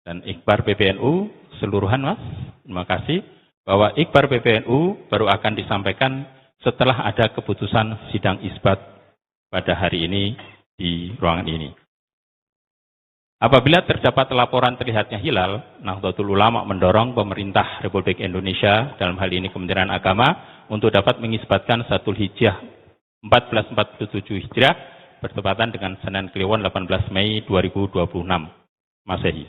Dan Ikhbar PBNU seluruhan Mas, terima kasih. Bahwa Ikhbar PBNU baru akan disampaikan setelah ada keputusan sidang isbat pada hari ini di ruangan ini. Apabila terdapat laporan terlihatnya hilal, Nahdlatul Ulama mendorong pemerintah Republik Indonesia, dalam hal ini Kementerian Agama, untuk dapat mengisbatkan Dzulhijjah 1447 Hijriah bertepatan dengan Senin Kliwon 18 Mei 2026 Masehi.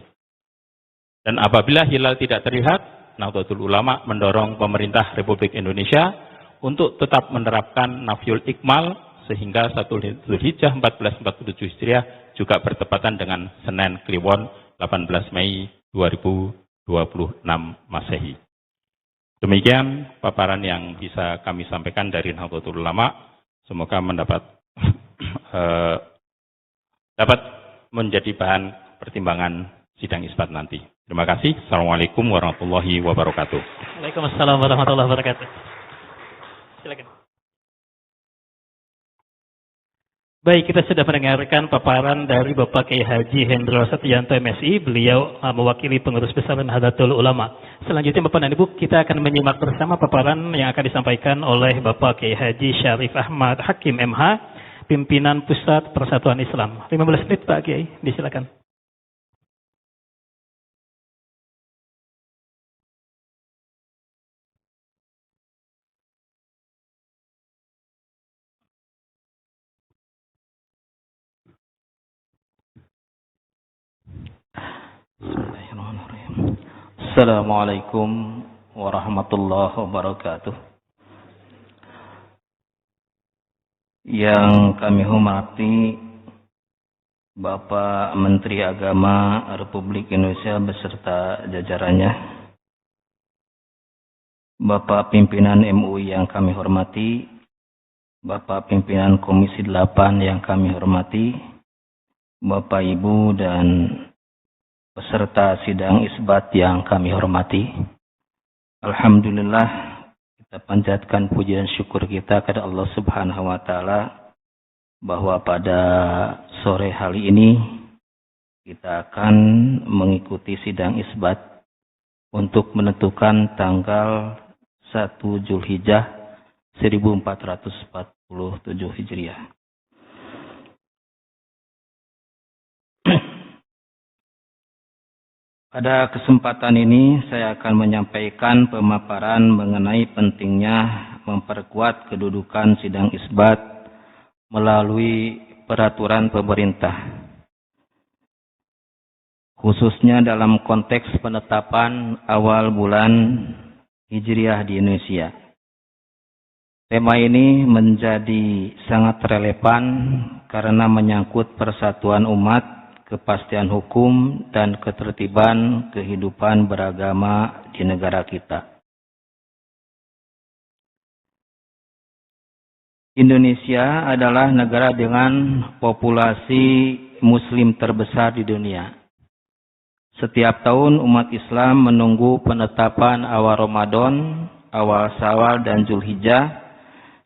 Dan apabila hilal tidak terlihat, Nahdlatul Ulama mendorong pemerintah Republik Indonesia untuk tetap menerapkan Nafyul Ikmal sehingga Dzulhijjah 1447 Hijriah juga bertepatan dengan Senin Kliwon 18 Mei 2026 Masehi. Demikian paparan yang bisa kami sampaikan dari Nahdlatul Ulama. Semoga dapat menjadi bahan pertimbangan sidang isbat nanti. Terima kasih. Assalamualaikum warahmatullahi wabarakatuh.
Waalaikumsalam warahmatullahi wabarakatuh. Silakan. Baik, kita sudah mendengarkan paparan dari Bapak Kiai Haji Hendro Setianto MSI. Beliau mewakili pengurus besar Nahdlatul Ulama. Selanjutnya Bapak dan Ibu, kita akan menyimak bersama paparan yang akan disampaikan oleh Bapak Kiai Haji Syarif Ahmad Hakim MH, pimpinan Pusat Persatuan Islam. 15 menit Pak Kiai, disilakan.
Bismillahirrahmanirrahim. Assalamualaikum warahmatullahi wabarakatuh. Yang kami hormati Bapak Menteri Agama Republik Indonesia beserta jajarannya, Bapak Pimpinan MUI yang kami hormati, Bapak Pimpinan Komisi 8 yang kami hormati, Bapak Ibu dan peserta sidang isbat yang kami hormati. Alhamdulillah, kita panjatkan pujian syukur kita kepada Allah Subhanahu wa taala bahwa pada sore hari ini kita akan mengikuti sidang isbat untuk menentukan tanggal 1 Dzulhijjah 1447 Hijriah. Pada kesempatan ini saya akan menyampaikan pemaparan mengenai pentingnya memperkuat kedudukan sidang isbat melalui peraturan pemerintah, khususnya dalam konteks penetapan awal bulan Hijriah di Indonesia. Tema ini menjadi sangat relevan karena menyangkut persatuan umat, kepastian hukum, dan ketertiban kehidupan beragama di negara kita. Indonesia adalah negara dengan populasi muslim terbesar di dunia. Setiap tahun umat Islam menunggu penetapan awal Ramadan, awal Syawal, dan Dzulhijjah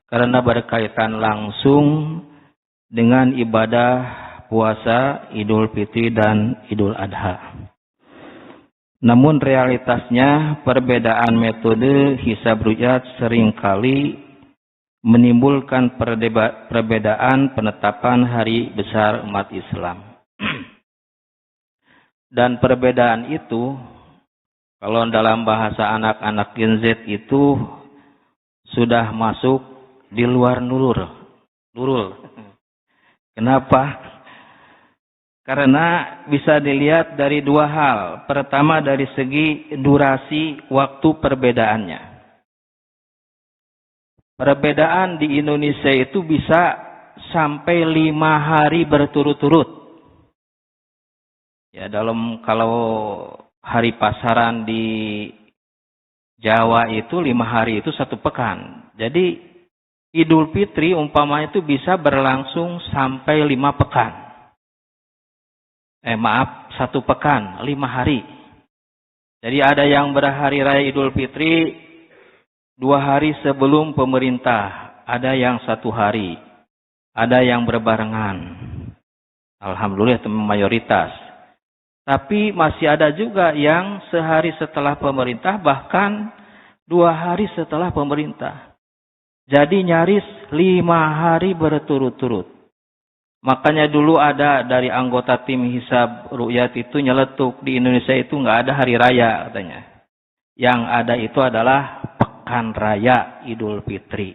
karena berkaitan langsung dengan ibadah puasa, Idul Fitri, dan Idul Adha. Namun realitasnya perbedaan metode hisab ru'yat seringkali menimbulkan perbedaan penetapan hari besar umat Islam. Dan perbedaan itu, kalau dalam bahasa anak-anak Gen Z itu sudah masuk di luar nurul. Kenapa? Karena bisa dilihat dari dua hal. Pertama dari segi durasi waktu perbedaannya. Perbedaan di Indonesia itu bisa sampai 5 hari berturut-turut. Ya, kalau hari pasaran di Jawa itu 5 hari itu 1 pekan. Jadi Idul Fitri umpamanya itu bisa berlangsung sampai 5 pekan. 1 pekan, 5 hari. Jadi ada yang berhari raya Idul Fitri 2 hari sebelum pemerintah, ada yang 1 hari, ada yang berbarengan. Alhamdulillah itu mayoritas. Tapi masih ada juga yang sehari setelah pemerintah, bahkan 2 hari setelah pemerintah. Jadi nyaris 5 hari berturut-turut. Makanya dulu ada dari anggota tim hisab ru'yat itu nyeletuk, di Indonesia itu nggak ada hari raya katanya. Yang ada itu adalah pekan raya Idul Fitri.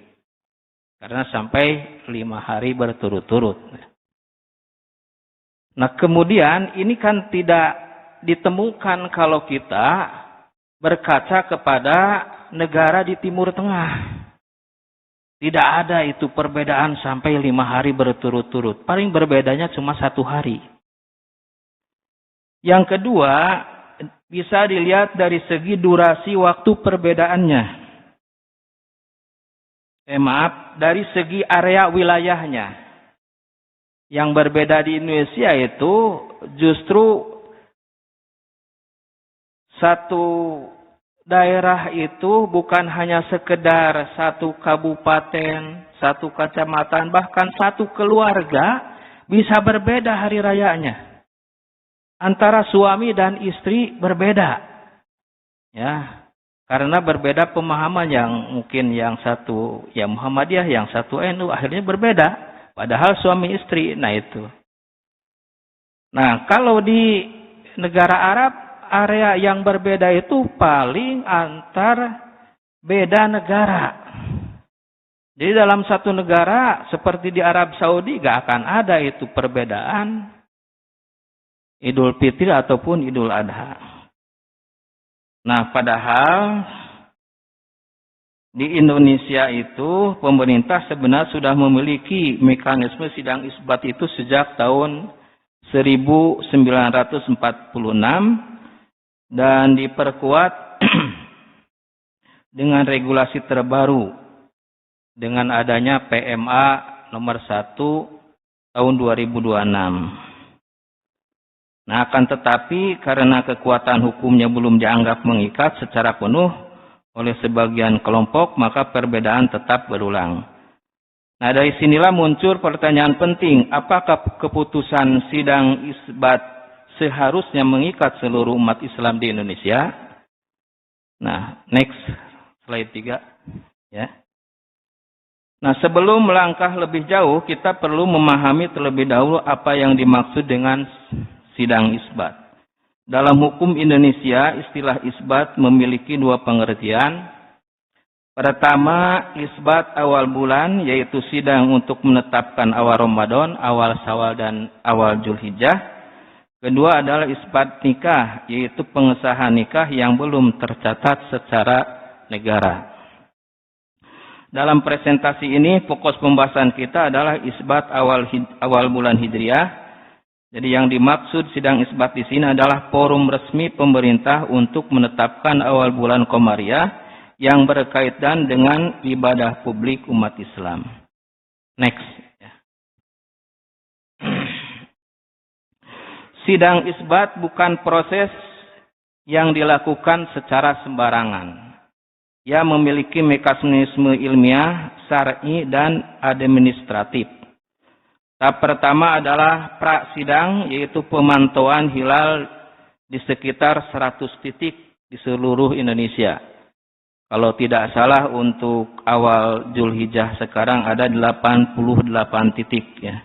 Karena sampai 5 hari berturut-turut. Nah kemudian ini kan tidak ditemukan kalau kita berkaca kepada negara di Timur Tengah. Tidak ada itu perbedaan sampai 5 hari berturut-turut. Paling berbedanya cuma 1 hari. Yang kedua, bisa dilihat dari segi durasi waktu perbedaannya. Dari segi area wilayahnya. Yang berbeda di Indonesia itu justru satu daerah itu bukan hanya sekedar satu kabupaten, satu kecamatan, bahkan satu keluarga bisa berbeda hari rayanya. Antara suami dan istri berbeda. Ya, karena berbeda pemahaman, yang mungkin yang satu ya Muhammadiyah, yang satu NU, akhirnya berbeda. Padahal suami istri, nah itu. Nah, kalau di negara Arab, area yang berbeda itu paling antar beda negara. Jadi dalam satu negara seperti di Arab Saudi gak akan ada itu perbedaan Idul Fitri ataupun Idul Adha. Nah padahal di Indonesia itu pemerintah sebenarnya sudah memiliki mekanisme sidang isbat itu sejak tahun 1946. Dan diperkuat dengan regulasi terbaru dengan adanya PMA nomor 1 tahun 2026. Nah, akan tetapi karena kekuatan hukumnya belum dianggap mengikat secara penuh oleh sebagian kelompok, maka perbedaan tetap berulang. Nah, dari sinilah muncul pertanyaan penting, apakah keputusan sidang isbat seharusnya mengikat seluruh umat Islam di Indonesia? Nah, next slide 3 ya. Nah, sebelum melangkah lebih jauh, kita perlu memahami terlebih dahulu apa yang dimaksud dengan sidang isbat. Dalam hukum Indonesia, istilah isbat memiliki 2 pengertian. Pertama, isbat awal bulan, yaitu sidang untuk menetapkan awal Ramadan, awal Syawal dan awal Zulhijjah. Kedua adalah isbat nikah, yaitu pengesahan nikah yang belum tercatat secara negara. Dalam presentasi ini, fokus pembahasan kita adalah isbat awal bulan Hijriah. Jadi yang dimaksud sidang isbat di sini adalah forum resmi pemerintah untuk menetapkan awal bulan Komariah yang berkaitan dengan ibadah publik umat Islam. Next. Sidang isbat bukan proses yang dilakukan secara sembarangan. Ia memiliki mekanisme ilmiah, syar'i, dan administratif. Tahap pertama adalah prasidang, yaitu pemantauan hilal di sekitar 100 titik di seluruh Indonesia. Kalau tidak salah untuk awal Zulhijjah sekarang ada 88 titik ya.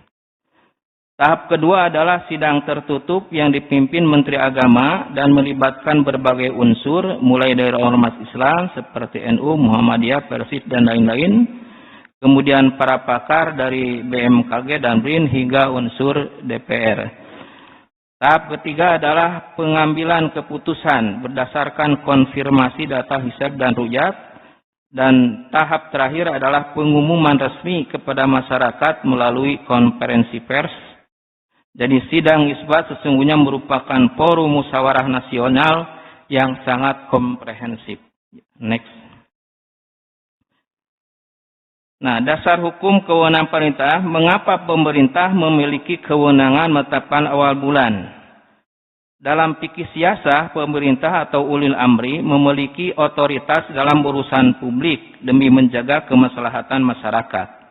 Tahap kedua adalah sidang tertutup yang dipimpin Menteri Agama dan melibatkan berbagai unsur, mulai dari ormas Islam seperti NU, Muhammadiyah, Persib, dan lain-lain. Kemudian para pakar dari BMKG dan BRIN hingga unsur DPR. Tahap ketiga adalah pengambilan keputusan berdasarkan konfirmasi data hisab dan ru'yat. Dan tahap terakhir adalah pengumuman resmi kepada masyarakat melalui konferensi pers. Jadi sidang isbat sesungguhnya merupakan forum musyawarah nasional yang sangat komprehensif. Next. Nah, dasar hukum kewenangan pemerintah, mengapa pemerintah memiliki kewenangan menetapkan awal bulan? Dalam fikih siasah, pemerintah atau ulil amri memiliki otoritas dalam urusan publik demi menjaga kemaslahatan masyarakat.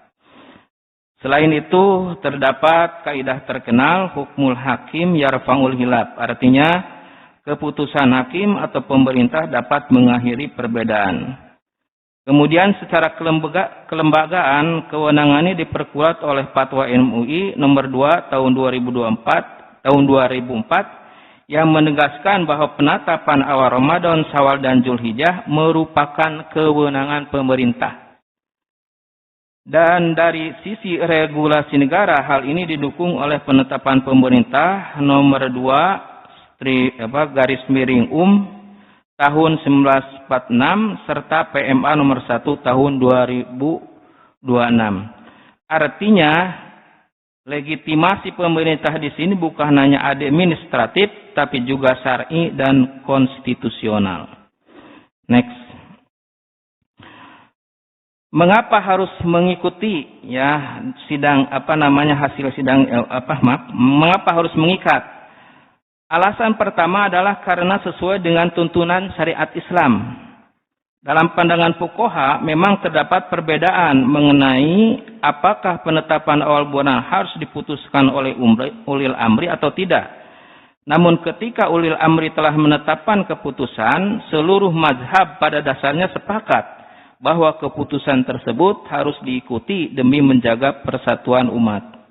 Selain itu, terdapat kaidah terkenal hukmul hakim yarfa'ul hilaf. Artinya, keputusan hakim atau pemerintah dapat mengakhiri perbedaan. Kemudian secara kelembagaan, kewenangan ini diperkuat oleh Fatwa MUI nomor 2 tahun 2004 yang menegaskan bahwa penetapan awal Ramadan, Syawal dan Zulhijjah merupakan kewenangan pemerintah. Dan dari sisi regulasi negara, hal ini didukung oleh penetapan pemerintah nomor 2/UM tahun 1946 serta PMA nomor 1 tahun 2026. Artinya, legitimasi pemerintah di sini bukan hanya administratif, tapi juga syar'i dan konstitusional. Next. Mengapa harus mengikuti mengapa harus mengikat? Alasan pertama adalah karena sesuai dengan tuntunan syariat Islam. Dalam pandangan fuqaha memang terdapat perbedaan mengenai apakah penetapan awal bulan harus diputuskan oleh ulil amri atau tidak. Namun ketika ulil amri telah menetapkan keputusan, seluruh mazhab pada dasarnya sepakat bahwa keputusan tersebut harus diikuti demi menjaga persatuan umat.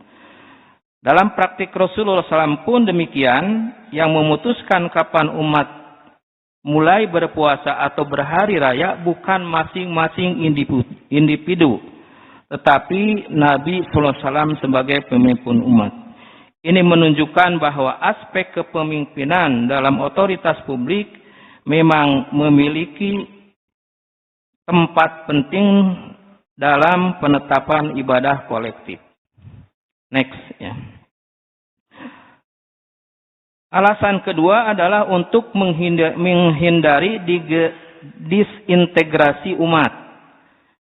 Dalam praktik Rasulullah SAW pun demikian, yang memutuskan kapan umat mulai berpuasa atau berhari raya bukan masing-masing individu, tetapi Nabi SAW sebagai pemimpin umat. Ini menunjukkan bahwa aspek kepemimpinan dalam otoritas publik memang memiliki tempat penting dalam penetapan ibadah kolektif. Next, ya. Alasan kedua adalah untuk menghindari disintegrasi umat.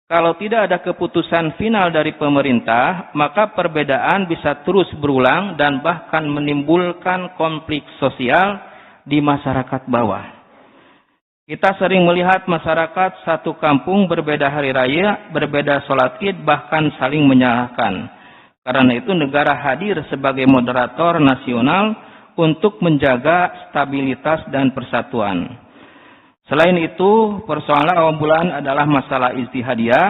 Kalau tidak ada keputusan final dari pemerintah, maka perbedaan bisa terus berulang dan bahkan menimbulkan konflik sosial di masyarakat bawah. Kita sering melihat masyarakat satu kampung berbeda hari raya, berbeda sholat id, bahkan saling menyalahkan. Karena itu negara hadir sebagai moderator nasional untuk menjaga stabilitas dan persatuan. Selain itu, persoalan awal bulan adalah masalah ijtihadiyah.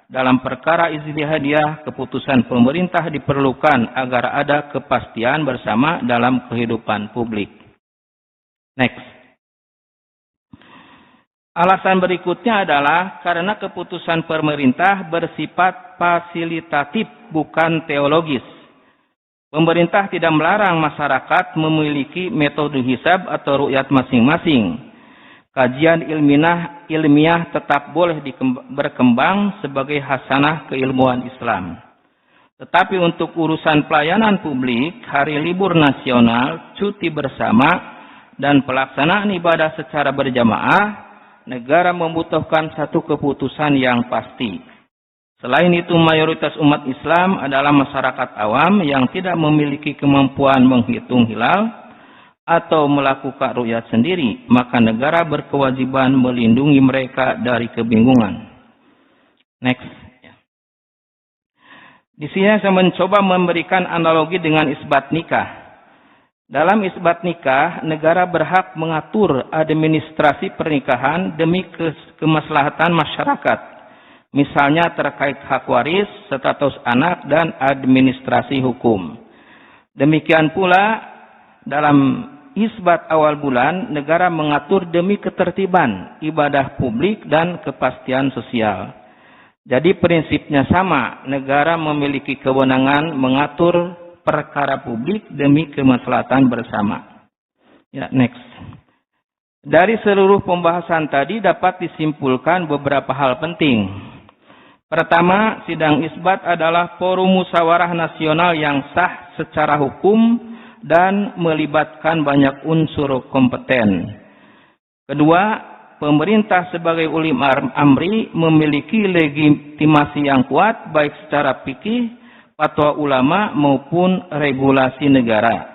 Dalam perkara ijtihadiyah, keputusan pemerintah diperlukan agar ada kepastian bersama dalam kehidupan publik. Next. Alasan berikutnya adalah karena keputusan pemerintah bersifat fasilitatif, bukan teologis. Pemerintah tidak melarang masyarakat memiliki metode hisab atau ru'yat masing-masing. Kajian ilmiah tetap boleh berkembang sebagai hasanah keilmuan Islam. Tetapi untuk urusan pelayanan publik, hari libur nasional, cuti bersama, dan pelaksanaan ibadah secara berjamaah, negara membutuhkan satu keputusan yang pasti. Selain itu, mayoritas umat Islam adalah masyarakat awam yang tidak memiliki kemampuan menghitung hilal atau melakukan ru'yat sendiri, maka negara berkewajiban melindungi mereka dari kebingungan. Next. Di sini saya mencoba memberikan analogi dengan isbat nikah. Dalam isbat nikah, negara berhak mengatur administrasi pernikahan demi kemaslahatan masyarakat. Misalnya terkait hak waris, status anak, dan administrasi hukum. Demikian pula dalam isbat awal bulan, negara mengatur demi ketertiban, ibadah publik, dan kepastian sosial. Jadi prinsipnya sama, negara memiliki kewenangan mengatur perkara publik demi kemaslahatan bersama. Ya, next. Dari seluruh pembahasan tadi dapat disimpulkan beberapa hal penting. Pertama, sidang isbat adalah forum musyawarah nasional yang sah secara hukum dan melibatkan banyak unsur kompeten. Kedua, pemerintah sebagai uli amri memiliki legitimasi yang kuat baik secara fikih, fatwa ulama maupun regulasi negara.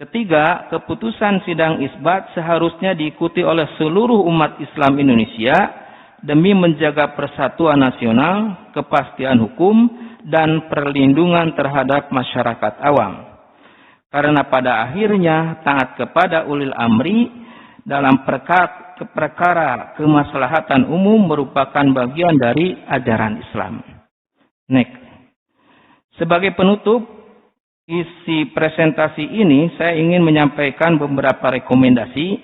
Ketiga, keputusan sidang isbat seharusnya diikuti oleh seluruh umat Islam Indonesia demi menjaga persatuan nasional, kepastian hukum, dan perlindungan terhadap masyarakat awam. Karena pada akhirnya taat kepada ulil amri dalam perkara kemaslahatan umum merupakan bagian dari ajaran Islam. Next. Sebagai penutup isi presentasi ini, saya ingin menyampaikan beberapa rekomendasi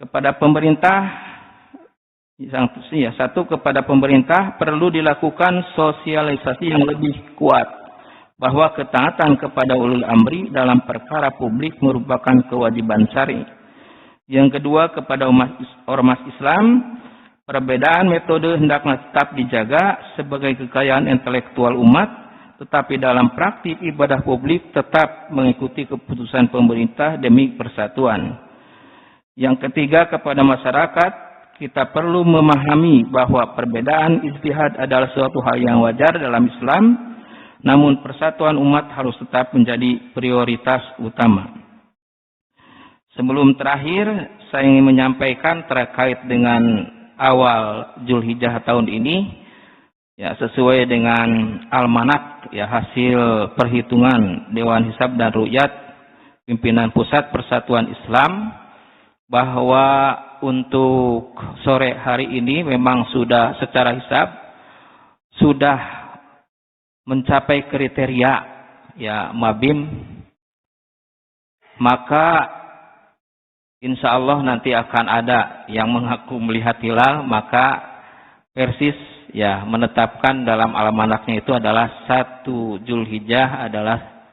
kepada pemerintah. Satu, kepada pemerintah perlu dilakukan sosialisasi yang lebih kuat bahwa ketaatan kepada ulul amri dalam perkara publik merupakan kewajiban syar'i. Yang kedua, kepada ormas Islam, perbedaan metode hendaknya tetap dijaga sebagai kekayaan intelektual umat, tetapi dalam praktik ibadah publik tetap mengikuti keputusan pemerintah demi persatuan. Yang ketiga, kepada masyarakat, kita perlu memahami bahwa perbedaan ijtihad adalah suatu hal yang wajar dalam Islam, namun persatuan umat harus tetap menjadi prioritas utama. Sebelum terakhir, saya ingin menyampaikan terkait dengan awal Zulhijjah tahun ini, ya sesuai dengan almanak, ya hasil perhitungan Dewan Hisab dan Ru'yat Pimpinan Pusat Persatuan Islam, bahwa untuk sore hari ini memang sudah secara hisab sudah mencapai kriteria ya Mabim, maka insya Allah nanti akan ada yang mengaku melihat hilal, maka Persis ya menetapkan dalam almanaknya itu adalah 1 Zulhijjah adalah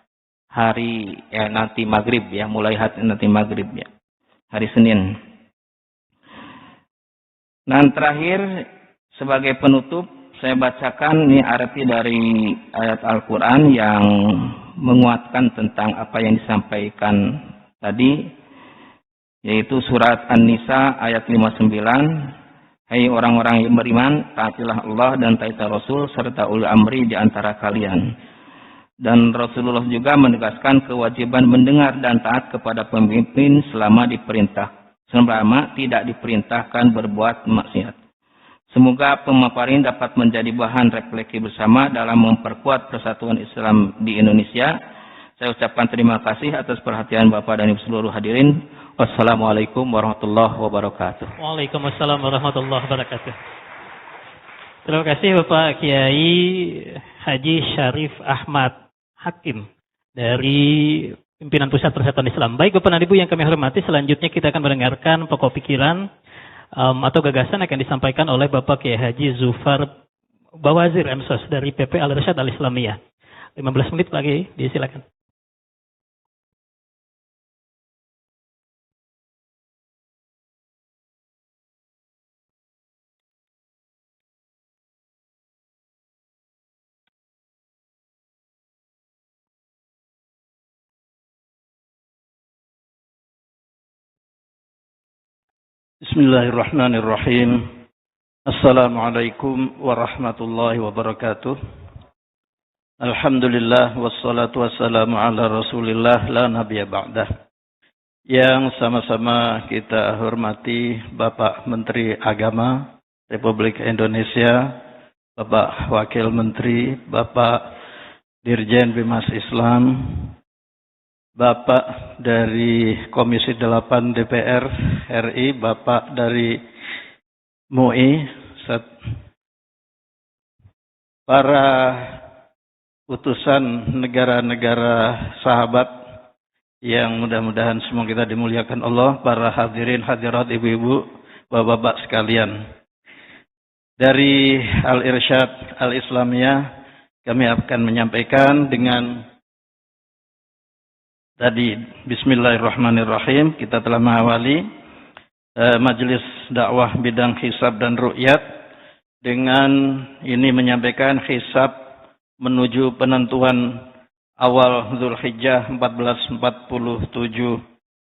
hari nanti maghrib ya, mulai hari nanti maghrib ya, hari Senin. Dan terakhir, sebagai penutup, saya bacakan ini arti dari ayat Al-Quran yang menguatkan tentang apa yang disampaikan tadi, yaitu surat An-Nisa ayat 59. Hai orang-orang yang beriman, taatilah Allah dan taatilah Rasul serta ulul amri di antara kalian. Dan Rasulullah juga menegaskan kewajiban mendengar dan taat kepada pemimpin selama tidak diperintahkan berbuat maksiat. Semoga pemaparan dapat menjadi bahan refleksi bersama dalam memperkuat persatuan Islam di Indonesia. Saya ucapkan terima kasih atas perhatian Bapak dan Ibu seluruh hadirin. Wassalamualaikum warahmatullahi wabarakatuh.
Waalaikumsalam warahmatullahi wabarakatuh. Terima kasih Bapak Kiai Haji Syarif Ahmad Hakim dari Pimpinan Pusat Persatuan Islam. Baik Bapak dan Ibu yang kami hormati, selanjutnya kita akan mendengarkan pokok pikiran atau gagasan akan disampaikan oleh Bapak Kiai Haji Zufar Bawazir MSOS dari PP Al-Irsyad Al-Islamiyah. 15 menit lagi, disilakan.
Bismillahirrahmanirrahim. Assalamualaikum warahmatullahi wabarakatuh. Alhamdulillah wassalatu wassalamu ala Rasulillah la nabiyya ba'dah. Yang sama-sama kita hormati Bapak Menteri Agama Republik Indonesia, Bapak Wakil Menteri, Bapak Dirjen Bimas Islam, Bapak dari Komisi 8 DPR RI, Bapak dari MUI, para utusan negara-negara sahabat yang mudah-mudahan semua kita dimuliakan Allah, para hadirin hadirat ibu-ibu, bapak-bapak sekalian. Dari Al-Irsyad Al-Islamiyah kami akan menyampaikan dengan tadi, bismillahirrahmanirrahim, kita telah mengawali majelis dakwah bidang hisab dan ru'yat dengan ini menyampaikan hisab menuju penentuan awal Zulhijjah 1447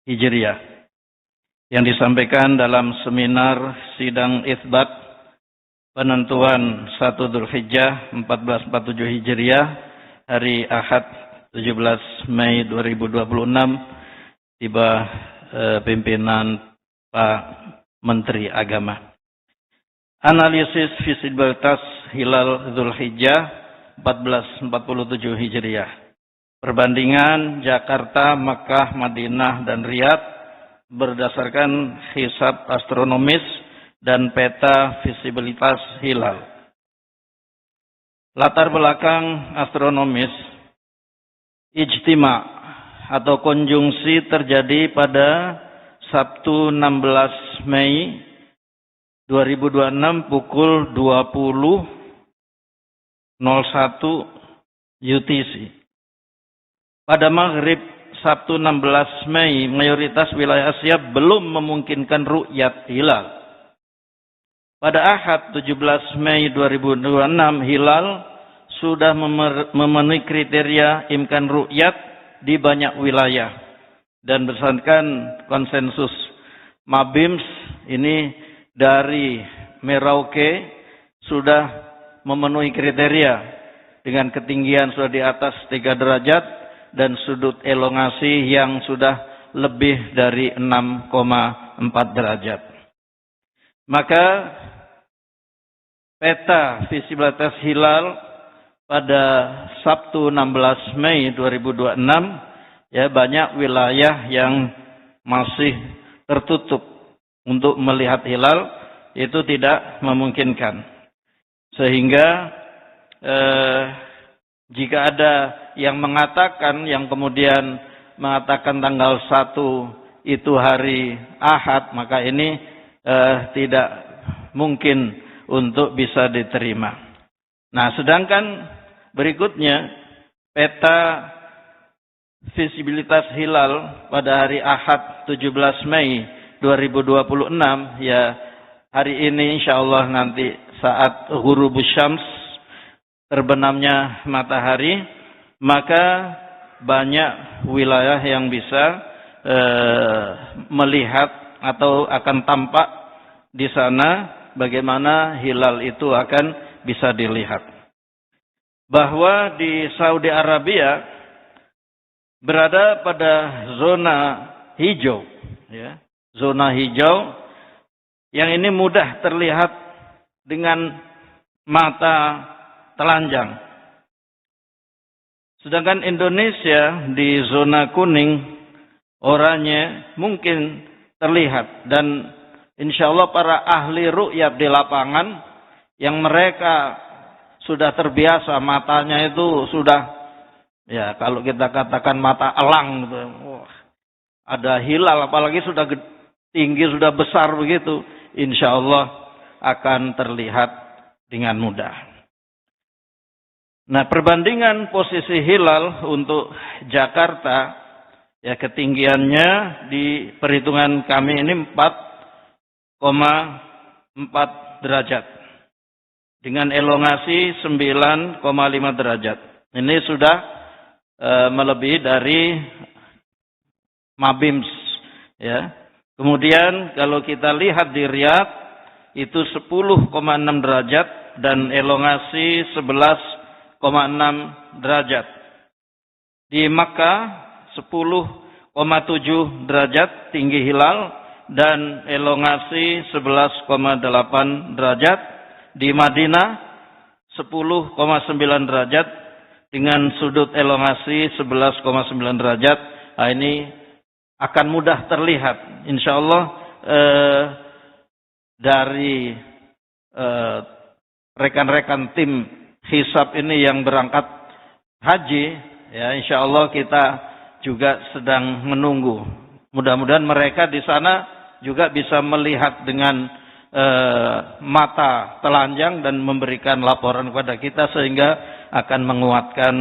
Hijriah yang disampaikan dalam seminar sidang itsbat penentuan 1 Zulhijjah 1447 Hijriah hari Ahad 17 Mei 2026 tiba pimpinan Pak Menteri Agama. Analisis visibilitas hilal Zulhijjah 1447 Hijriah. Perbandingan Jakarta, Makkah, Madinah, dan Riyadh
berdasarkan hisab astronomis dan peta visibilitas hilal. Latar belakang astronomis, ijtima atau konjungsi terjadi pada Sabtu 16 Mei 2026 pukul 20.01 UTC. Pada maghrib Sabtu 16 Mei, mayoritas wilayah Asia belum memungkinkan ru'yat hilal. Pada Ahad 17 Mei 2026, hilal sudah memenuhi kriteria imkan ru'yat di banyak wilayah. Dan berdasarkan konsensus Mabims ini dari Merauke sudah memenuhi kriteria dengan ketinggian sudah di atas 3 derajat dan sudut elongasi yang sudah lebih dari 6,4 derajat. Maka peta visibilitas hilal pada Sabtu 16 Mei 2026 ya, banyak wilayah yang masih tertutup untuk melihat hilal, itu tidak memungkinkan. Sehingga jika ada yang mengatakan, yang kemudian mengatakan tanggal 1 itu hari Ahad, maka ini tidak mungkin untuk bisa diterima. Nah, sedangkan berikutnya peta visibilitas hilal pada hari Ahad 17 Mei 2026, ya hari ini insyaallah nanti saat ghurubus syams, terbenamnya matahari, maka banyak wilayah yang bisa melihat atau akan tampak di sana bagaimana hilal itu akan bisa dilihat. Bahwa di Saudi Arabia berada pada zona hijau, ya, zona hijau yang ini mudah terlihat dengan mata telanjang. Sedangkan Indonesia di zona kuning, oranye mungkin terlihat, dan insya Allah para ahli ru'yat di lapangan yang mereka sudah terbiasa, matanya itu sudah, ya kalau kita katakan mata elang gitu. Wah, ada hilal apalagi sudah tinggi, sudah besar begitu, insya Allah akan terlihat dengan mudah. Nah, perbandingan posisi hilal untuk Jakarta, ya ketinggiannya di perhitungan kami ini 4,4 derajat. Dengan elongasi 9,5 derajat. Ini sudah melebihi dari Mabims, ya. Kemudian kalau kita lihat di Riyadh itu 10,6 derajat dan elongasi 11,6 derajat. Di Makkah 10,7 derajat tinggi hilal dan elongasi 11,8 derajat. Di Madinah 10,9 derajat dengan sudut elongasi 11,9 derajat. Nah, ini akan mudah terlihat insyaallah dari rekan-rekan tim hisab ini yang berangkat haji, ya insyaallah kita juga sedang menunggu. Mudah-mudahan mereka di sana juga bisa melihat dengan mata telanjang dan memberikan laporan kepada kita sehingga akan menguatkan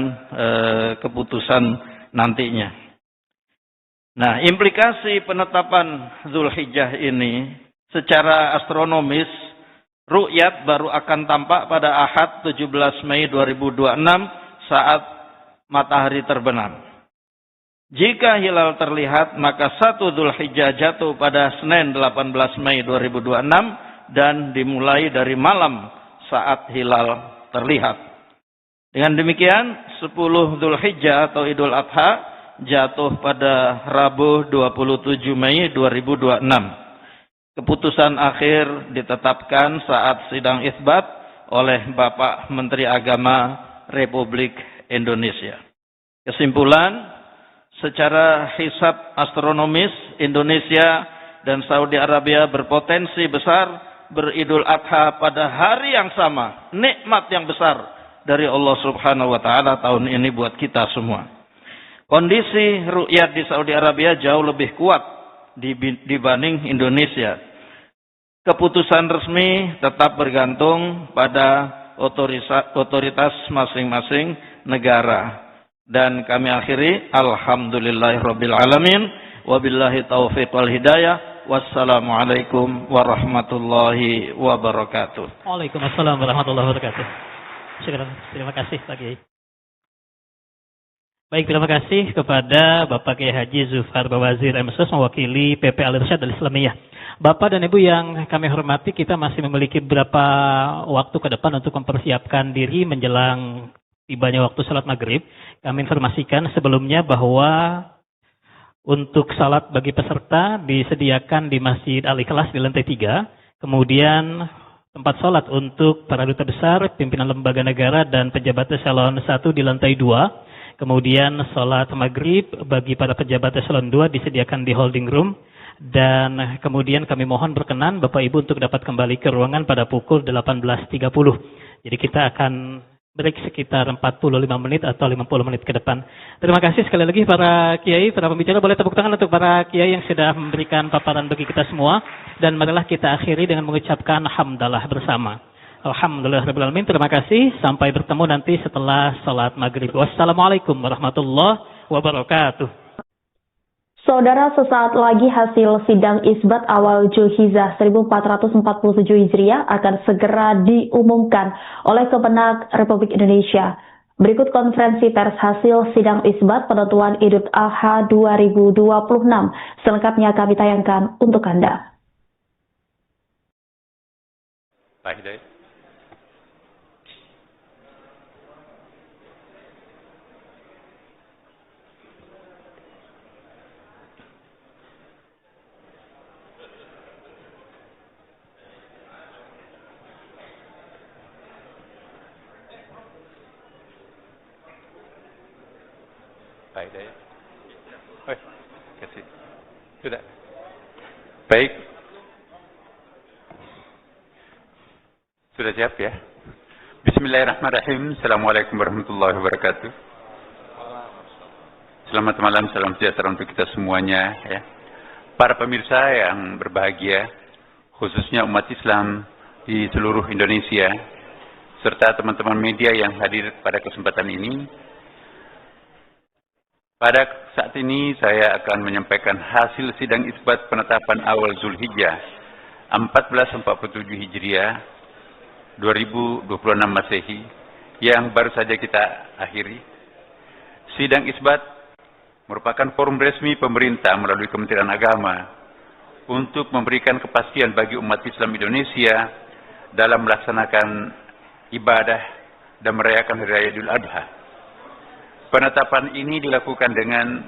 keputusan nantinya. Nah, implikasi penetapan Zulhijjah ini secara astronomis, ru'yat baru akan tampak pada Ahad 17 Mei 2026 saat matahari terbenam. Jika hilal terlihat, maka 1 Zulhijjah jatuh pada Senin 18 Mei 2026 dan dimulai dari malam saat hilal terlihat. Dengan demikian, 10 Zulhijjah atau Idul Adha jatuh pada Rabu 27 Mei 2026. Keputusan akhir ditetapkan saat sidang isbat oleh Bapak Menteri Agama Republik Indonesia. Kesimpulan, secara hisab astronomis Indonesia dan Saudi Arabia berpotensi besar beridul adha pada hari yang sama. Nikmat yang besar dari Allah Subhanahu wa taala tahun ini buat kita semua. Kondisi ru'yat di Saudi Arabia jauh lebih kuat dibanding Indonesia. Keputusan resmi tetap bergantung pada otoritas masing-masing negara. Dan kami akhiri, alhamdulillahirabbil alamin, wabillahi taufiq wal hidayah. Wassalamualaikum warahmatullahi wabarakatuh.
Waalaikumsalam warahmatullahi wabarakatuh. Terima kasih Pak Kiai. Baik, terima kasih kepada Bapak Kiai Haji Zufar Bawazir MSS mewakili PP Al-Irsyad Al-Islamiyah. Bapak dan Ibu yang kami hormati, kita masih memiliki beberapa waktu ke depan untuk mempersiapkan diri menjelang tibanya waktu salat maghrib. Kami informasikan sebelumnya bahwa untuk salat bagi peserta disediakan di Masjid Al-Ikhlas di lantai 3. Kemudian tempat salat untuk para duta besar, pimpinan lembaga negara dan pejabat eselon 1 di lantai 2. Kemudian salat maghrib bagi para pejabat eselon 2 disediakan di holding room. Dan kemudian kami mohon berkenan Bapak Ibu untuk dapat kembali ke ruangan pada pukul 18.30. Jadi kita akan break sekitar 45 menit atau 50 menit ke depan. Terima kasih sekali lagi para kiai, para pembicara. Boleh tepuk tangan untuk para kiai yang sudah memberikan paparan bagi kita semua. Dan marilah kita akhiri dengan mengucapkan hamdalah bersama. Alhamdulillahirabbil alamin. Terima kasih. Sampai bertemu nanti setelah salat maghrib. Wassalamualaikum warahmatullahi wabarakatuh.
Saudara, sesaat lagi hasil sidang isbat awal Zulhijjah 1447 Hijriah akan segera diumumkan oleh Kemenak Republik Indonesia. Berikut konferensi pers hasil sidang isbat penentuan Idul Adha 2026. Selengkapnya kami tayangkan untuk Anda.
Pak Hidayat. Pak Hidayat. Kasih. Sudah. Baik. Sudah siap ya? Bismillahirrahmanirrahim. Assalamualaikum warahmatullahi wabarakatuh. Selamat malam, salam sejahtera untuk kita semuanya ya. Para pemirsa yang berbahagia, khususnya umat Islam di seluruh Indonesia, serta teman-teman media yang hadir pada kesempatan ini. Pada saat ini saya akan menyampaikan hasil sidang isbat penetapan awal Zulhijjah 1447 Hijriah 2026 Masehi yang baru saja kita akhiri. Sidang isbat merupakan forum resmi pemerintah melalui Kementerian Agama untuk memberikan kepastian bagi umat Islam Indonesia dalam melaksanakan ibadah dan merayakan Hari Raya Idul Adha. Penetapan ini dilakukan dengan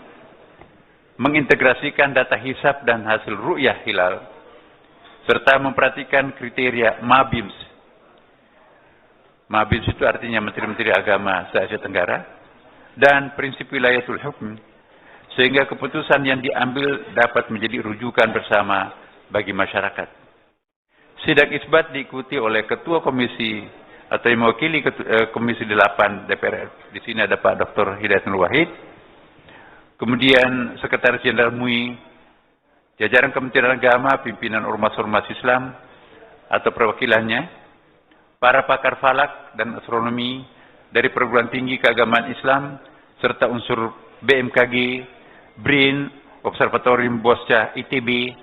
mengintegrasikan data hisab dan hasil ru'yah hilal, serta memperhatikan kriteria MABIMS. MABIMS itu artinya Menteri-Menteri Agama se-Asia Tenggara, dan prinsip wilayatul hukm, sehingga keputusan yang diambil dapat menjadi rujukan bersama bagi masyarakat. Sidang isbat diikuti oleh Ketua Komisi atau yang mewakili Komisi 8 DPR. Di sini ada Pak Dr. Hidayat Nur Wahid. Kemudian Sekretaris Jenderal MUI, jajaran Kementerian Agama, pimpinan ormas-ormas Islam atau perwakilannya, para pakar falak dan astronomi dari perguruan tinggi keagamaan Islam, serta unsur BMKG, BRIN, Observatorium Bosca ITB,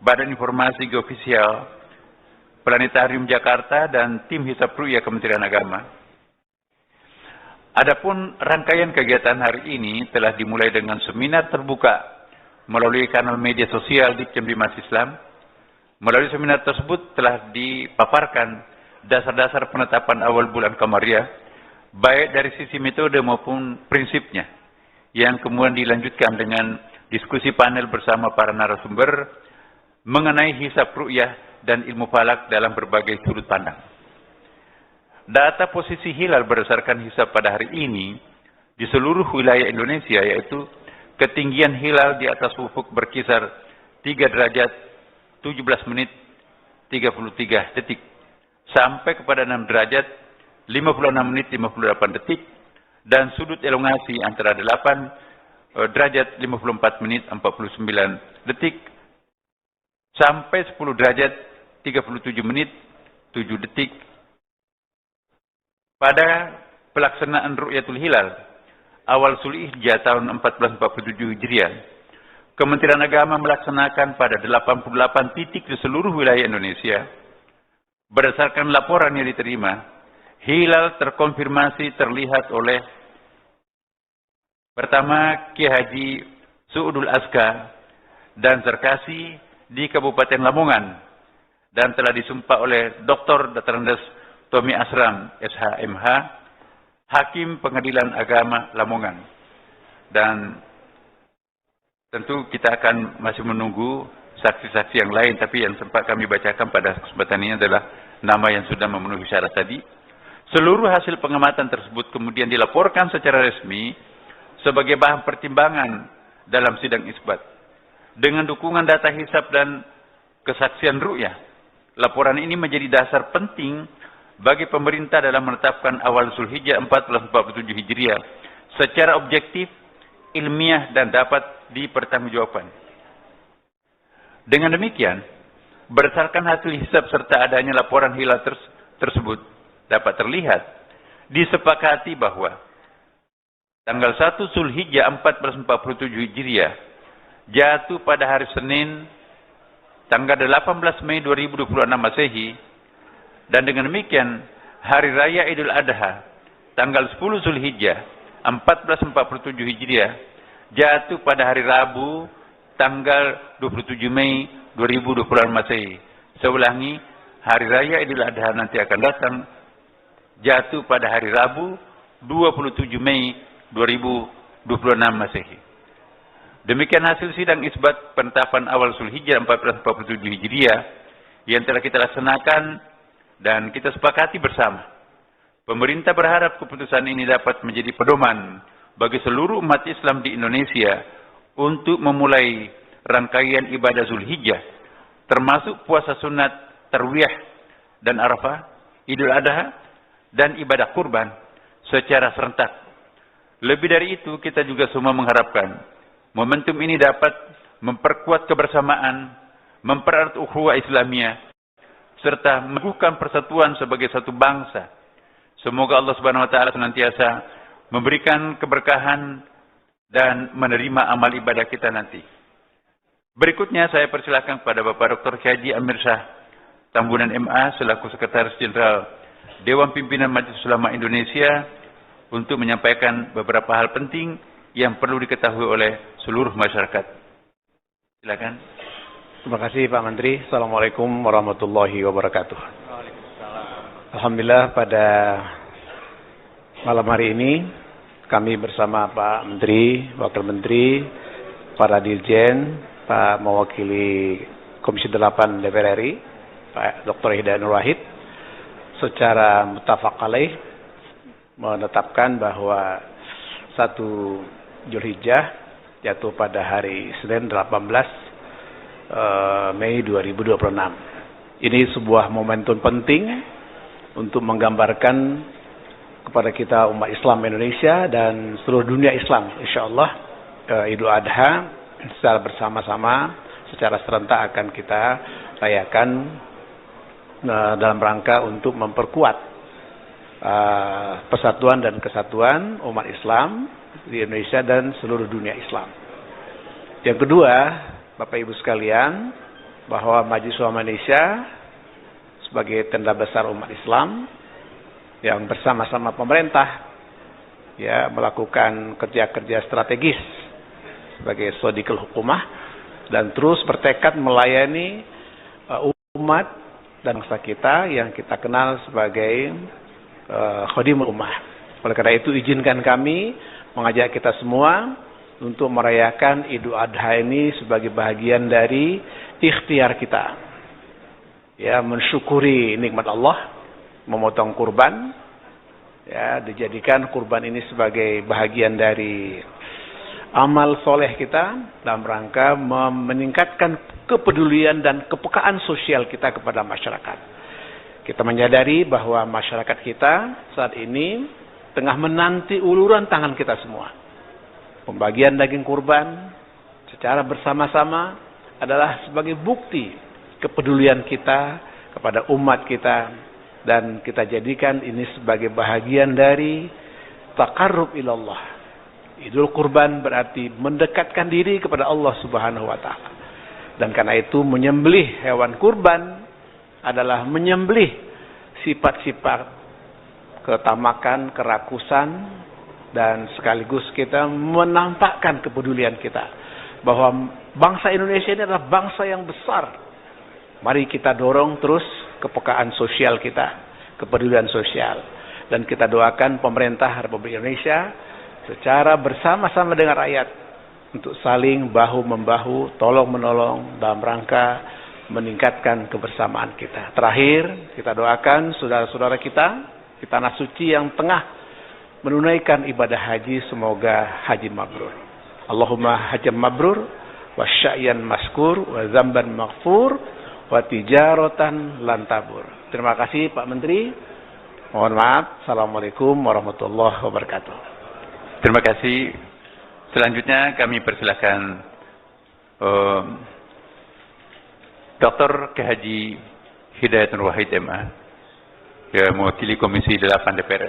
Badan Informasi Geofisial, Planetarium Jakarta, dan tim hisab ru'yah Kementerian Agama. Adapun rangkaian kegiatan hari ini telah dimulai dengan seminar terbuka melalui kanal media sosial di Dimas Islam. Melalui seminar tersebut telah dipaparkan dasar-dasar penetapan awal bulan Qamariyah, baik dari sisi metode maupun prinsipnya, yang kemudian dilanjutkan dengan diskusi panel bersama para narasumber mengenai hisab ru'yah dan ilmu falak dalam berbagai sudut pandang. Data posisi hilal berdasarkan hisab pada hari ini di seluruh wilayah Indonesia, yaitu
ketinggian hilal di atas ufuk berkisar 3 derajat 17 menit 33 detik sampai kepada 6 derajat 56 menit 58 detik dan sudut elongasi antara 8 derajat 54 menit 49 detik sampai 10 derajat 37 menit 7 detik. Pada pelaksanaan Ru'yatul Hilal awal Zulhijjah tahun 1447 Hijriah, Kementerian Agama melaksanakan pada 88 titik di seluruh wilayah Indonesia. Berdasarkan laporan yang diterima, hilal terkonfirmasi terlihat oleh pertama Kiai Haji Su'udul Azka dan Zarkasi di Kabupaten Lamongan dan telah disumpah oleh Dr. Dr. Tommy Asram, SHMH, Hakim Pengadilan Agama Lamongan. Dan tentu kita akan masih menunggu saksi-saksi yang lain, tapi yang sempat kami bacakan pada kesempatan ini adalah nama yang sudah memenuhi syarat tadi. Seluruh hasil pengamatan tersebut kemudian dilaporkan secara resmi sebagai bahan pertimbangan dalam sidang isbat. Dengan dukungan data hisab dan kesaksian ru'yah, laporan ini menjadi dasar penting bagi pemerintah dalam menetapkan awal Zulhijjah 1447 Hijriah secara objektif, ilmiah dan dapat dipertanggungjawabkan. Dengan demikian, berdasarkan hasil hisab serta adanya laporan hilal tersebut dapat terlihat disepakati bahwa tanggal 1 Zulhijjah 1447 Hijriah jatuh pada hari Senin tanggal 18 Mei 2026 Masehi, dan dengan demikian hari raya Idul Adha tanggal 10 Zulhijjah 1447 Hijriah jatuh pada hari Rabu tanggal 27 Mei 2026 Masehi. Saya ulangi, hari raya Idul Adha nanti akan datang jatuh pada hari Rabu 27 Mei 2026 Masehi. Demikian hasil sidang isbat penetapan awal Zulhijjah 1447 Hijriah yang telah kita laksanakan dan kita sepakati bersama. Pemerintah berharap keputusan ini dapat menjadi pedoman bagi seluruh umat Islam di Indonesia untuk memulai rangkaian ibadah Zulhijjah, termasuk puasa sunat, tarwiyah, dan Arafah, Idul Adha, dan ibadah kurban secara serentak. Lebih dari itu, kita juga semua mengharapkan momentum ini dapat memperkuat kebersamaan, mempererat ukhuwah Islamiyah, serta meneguhkan persatuan sebagai satu bangsa. Semoga Allah Subhanahu wa taala senantiasa memberikan keberkahan dan menerima amal ibadah kita nanti. Berikutnya saya persilakan kepada Bapak Dr. Haji Amir Shah Tambunan MA selaku Sekretaris Jenderal Dewan Pimpinan Majelis Ulama Indonesia untuk menyampaikan beberapa hal penting yang perlu diketahui oleh seluruh masyarakat. Silakan.
Terima kasih Pak Menteri. Assalamualaikum warahmatullahi wabarakatuh. Alhamdulillah pada malam hari ini kami bersama Pak Menteri, Wakil Menteri, para Dirjen, Pak mewakili Komisi 8 DPR RI, Pak Dr. Hidayat Nur Wahid, secara muttafaq alaih menetapkan bahwa 1 Zulhijjah jatuh pada hari Senin 18 Mei 2026. Ini sebuah momentum penting untuk menggambarkan kepada kita umat Islam Indonesia dan seluruh dunia Islam, insyaallah Idul Adha secara bersama-sama, secara serentak akan kita rayakan dalam rangka untuk memperkuat persatuan dan kesatuan umat Islam di Indonesia dan seluruh dunia Islam. Yang kedua, Bapak Ibu sekalian, bahwa Majelis Ulama Indonesia sebagai tenda besar umat Islam yang bersama-sama pemerintah ya melakukan kerja-kerja strategis sebagai sodikul hukumah dan terus bertekad melayani umat dan bangsa kita yang kita kenal sebagai khadimul ummah. Oleh karena itu izinkan kami mengajak kita semua untuk merayakan Idul Adha ini sebagai bahagian dari ikhtiar kita. Ya, mensyukuri nikmat Allah, memotong kurban, ya, dijadikan kurban ini sebagai bahagian dari amal soleh kita dalam rangka meningkatkan kepedulian dan kepekaan sosial kita kepada masyarakat. Kita menyadari bahwa masyarakat kita saat ini tengah menanti uluran tangan kita semua. Pembagian daging kurban secara bersama-sama adalah sebagai bukti kepedulian kita kepada umat kita, dan kita jadikan ini sebagai bahagian dari taqarrub ilallah. Idul kurban berarti mendekatkan diri kepada Allah Subhanahu wa taala. Dan karena itu menyembelih hewan kurban adalah menyembelih sifat-sifat ketamakan, kerakusan, dan sekaligus kita menampakkan kepedulian kita bahwa bangsa Indonesia ini adalah bangsa yang besar. Mari kita dorong terus kepekaan sosial kita, kepedulian sosial, dan kita doakan pemerintah Republik Indonesia secara bersama-sama dengan rakyat untuk saling bahu-membahu, tolong-menolong dalam rangka meningkatkan kebersamaan kita. Terakhir, kita doakan saudara-saudara kita di tanah suci yang tengah menunaikan ibadah haji, semoga haji mabrur. Allahumma hajjam mabrur, wa sya'yan maskur, wa zamban maghfur, wa tijaratan lantabur. Terima kasih Pak Menteri. Mohon maaf. Assalamualaikum warahmatullahi wabarakatuh.
Terima kasih. Selanjutnya kami persilakan Dr. K.H. Hidayatul Wahid MA, yang mewakili Komisi 8 DPR.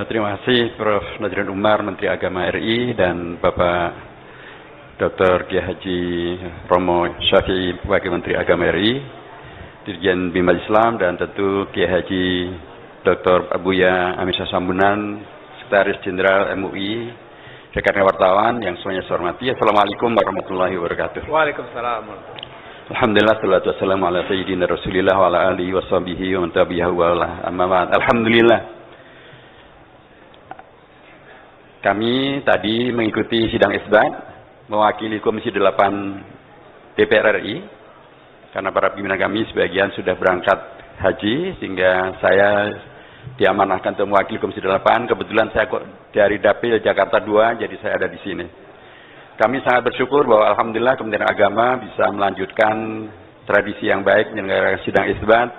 Terima kasih Prof. Nazaruddin Umar, Menteri Agama RI, dan Bapak Dr. K.H. Romo Syafi'i, Wakil Menteri Agama RI, Dirjen Bimbel Islam, dan tentu K.H. Dr. Abuya Amir Sambunan, Sekretaris Jenderal MUI, rekan wartawan yang semuanya saya hormati. Assalamualaikum warahmatullahi wabarakatuh.
Waalaikumsalam.
Alhamdulillah, salatu wassalamu ala sayyidina Rasulillah wa ala alihi wa sahbihi wa man tabi'ahu wa ala amma ba'd. Alhamdulillah. Kami tadi mengikuti sidang isbat mewakili Komisi 8 DPR RI, karena para pimpinan kami sebagian sudah berangkat haji, sehingga saya diamanahkan untuk mewakili Komisi 8. Kebetulan saya dari Dapil Jakarta 2, jadi saya ada di sini. Kami sangat bersyukur bahwa Alhamdulillah Kementerian Agama bisa melanjutkan tradisi yang baik menyelenggarakan sidang isbat,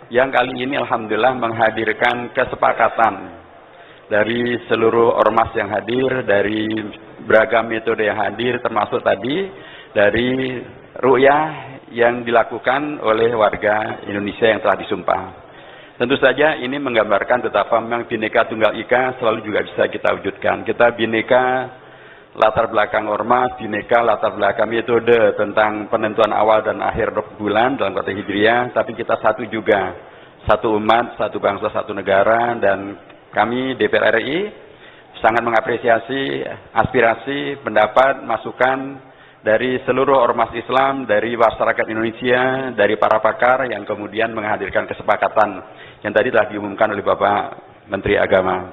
yang kali ini Alhamdulillah menghadirkan kesepakatan dari seluruh ormas yang hadir, dari beragam metode yang hadir, termasuk tadi dari ru'yah yang dilakukan oleh warga Indonesia yang telah disumpah. Tentu saja ini menggambarkan betapa memang Bhinneka Tunggal Ika selalu juga bisa kita wujudkan. Kita Bhinneka latar belakang ormas, Bhinneka latar belakang metode tentang penentuan awal dan akhir bulan dalam kata Hijriah, tapi kita satu juga, satu umat, satu bangsa, satu negara. Dan kami DPR RI sangat mengapresiasi aspirasi, pendapat, masukan dari seluruh ormas Islam, dari masyarakat Indonesia, dari para pakar yang kemudian menghadirkan kesepakatan yang tadi telah diumumkan oleh Bapak Menteri Agama.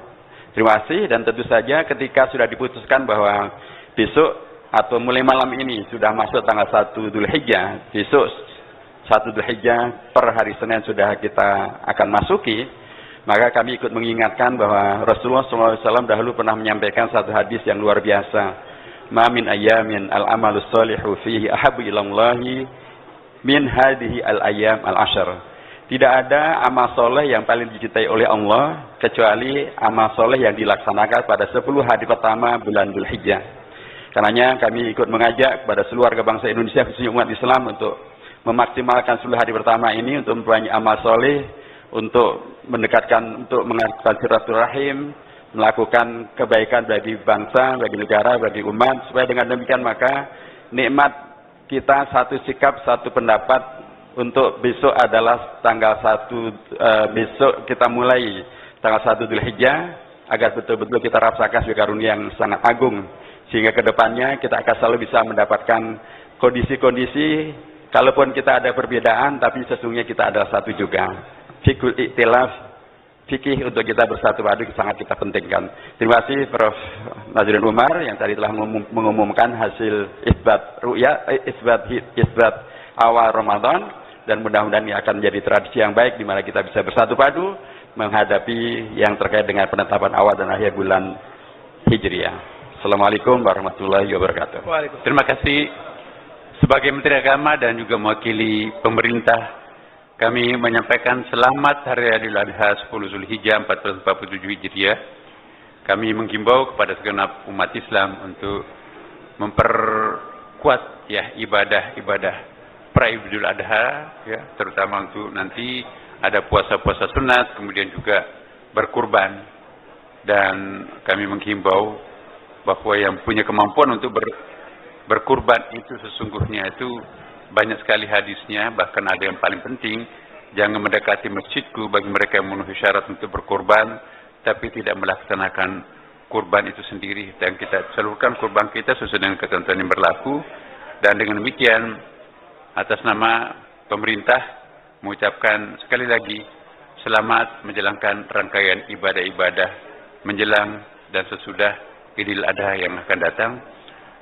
Terima kasih. Dan tentu saja ketika sudah diputuskan bahwa besok atau mulai malam ini sudah masuk tanggal 1 Dzulhijjah, besok 1 Dzulhijjah per hari Senin sudah kita akan masuki, maka kami ikut mengingatkan bahwa Rasulullah SAW dahulu pernah menyampaikan satu hadis yang luar biasa. Ma min ayamin al-amalus salihu fihi ahabu ilallahi min hadihi al-ayam al-ashar. Tidak ada amal soleh yang paling dicintai oleh Allah kecuali amal soleh yang dilaksanakan pada 10 hari pertama bulan Dzulhijjah. Karenanya kami ikut mengajak kepada seluruh warga bangsa Indonesia, khususnya umat Islam, untuk memaksimalkan 10 hari pertama ini untuk memperbanyak amal soleh, untuk mendekatkan, untuk mengadakan silaturahim, melakukan kebaikan bagi bangsa, bagi negara, bagi umat, supaya dengan demikian maka nikmat kita satu sikap, satu pendapat untuk besok adalah tanggal 1, besok kita mulai tanggal 1 Dzulhijjah, agar betul-betul kita rasakan sebagai karunia yang sangat agung, sehingga kedepannya kita akan selalu bisa mendapatkan kondisi-kondisi, kalaupun kita ada perbedaan, tapi sesungguhnya kita adalah satu juga. Fikul iktilaf, fikih untuk kita bersatu padu sangat kita pentingkan. Terima kasih Prof. Nazaruddin Umar yang tadi telah mengumumkan hasil isbat ru'ya, isbat awal Ramadan, dan mudah-mudahan ini akan menjadi tradisi yang baik di mana kita bisa bersatu padu menghadapi yang terkait dengan penetapan awal dan akhir bulan Hijriah. Assalamualaikum warahmatullahi wabarakatuh.
Terima kasih. Sebagai Menteri Agama dan juga mewakili pemerintah, kami menyampaikan selamat Hari Raya Idul Adha 10 Zulhijjah 1447 Hijriah. Kami menghimbau kepada segenap umat Islam untuk memperkuat ya ibadah-ibadah pra-Idul Adha, ya, terutama untuk nanti ada puasa-puasa sunat, kemudian juga berkurban. Dan kami menghimbau bahwa yang punya kemampuan untuk berkurban itu sesungguhnya itu banyak sekali hadisnya, bahkan ada yang paling penting, jangan mendekati masjidku bagi mereka yang memenuhi syarat untuk berkurban, tapi tidak melaksanakan kurban itu sendiri. Dan kita salurkan kurban kita sesuai dengan ketentuan yang berlaku. Dan dengan demikian, atas nama pemerintah, mengucapkan sekali lagi, selamat menjalankan rangkaian ibadah-ibadah menjelang dan sesudah Idul Adha yang akan datang.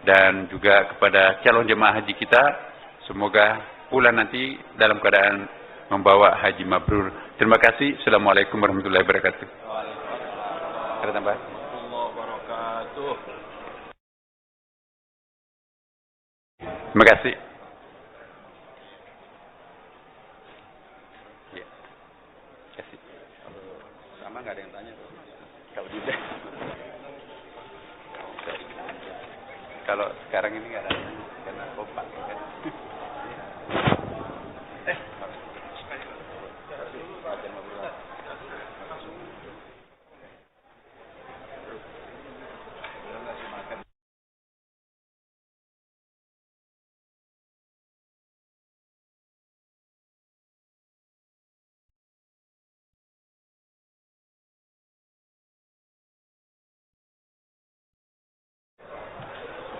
Dan juga kepada calon jemaah haji kita, semoga pulang nanti dalam keadaan membawa haji mabrur. Terima kasih. Assalamualaikum warahmatullahi wabarakatuh. Ada tambah? Terima kasih. Ya. Kasih.
Sama nggak ada yang tanya tuh. Kalau tidak. Kalau sekarang ini nggak ada karena kompak kan.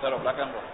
Taruh belakang, Bro.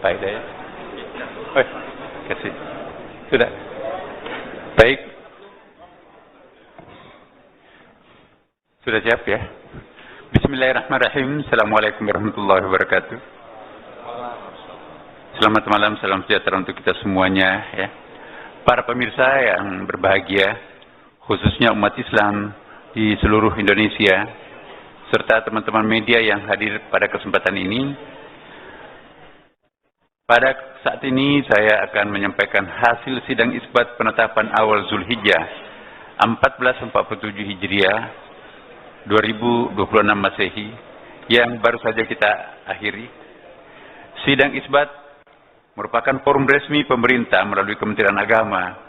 Baik, ya. Kasih. Sudah. Baik. Sudah siap ya? Bismillahirrahmanirrahim. Assalamualaikum warahmatullahi wabarakatuh. Selamat malam, salam sejahtera untuk kita semuanya ya. Para pemirsa yang berbahagia, khususnya umat Islam di seluruh Indonesia, serta teman-teman media yang hadir pada kesempatan ini. Pada saat ini saya akan menyampaikan hasil sidang isbat penetapan awal Zulhijjah 1447 Hijriah 2026 Masehi yang baru saja kita akhiri. Sidang isbat merupakan forum resmi pemerintah melalui Kementerian Agama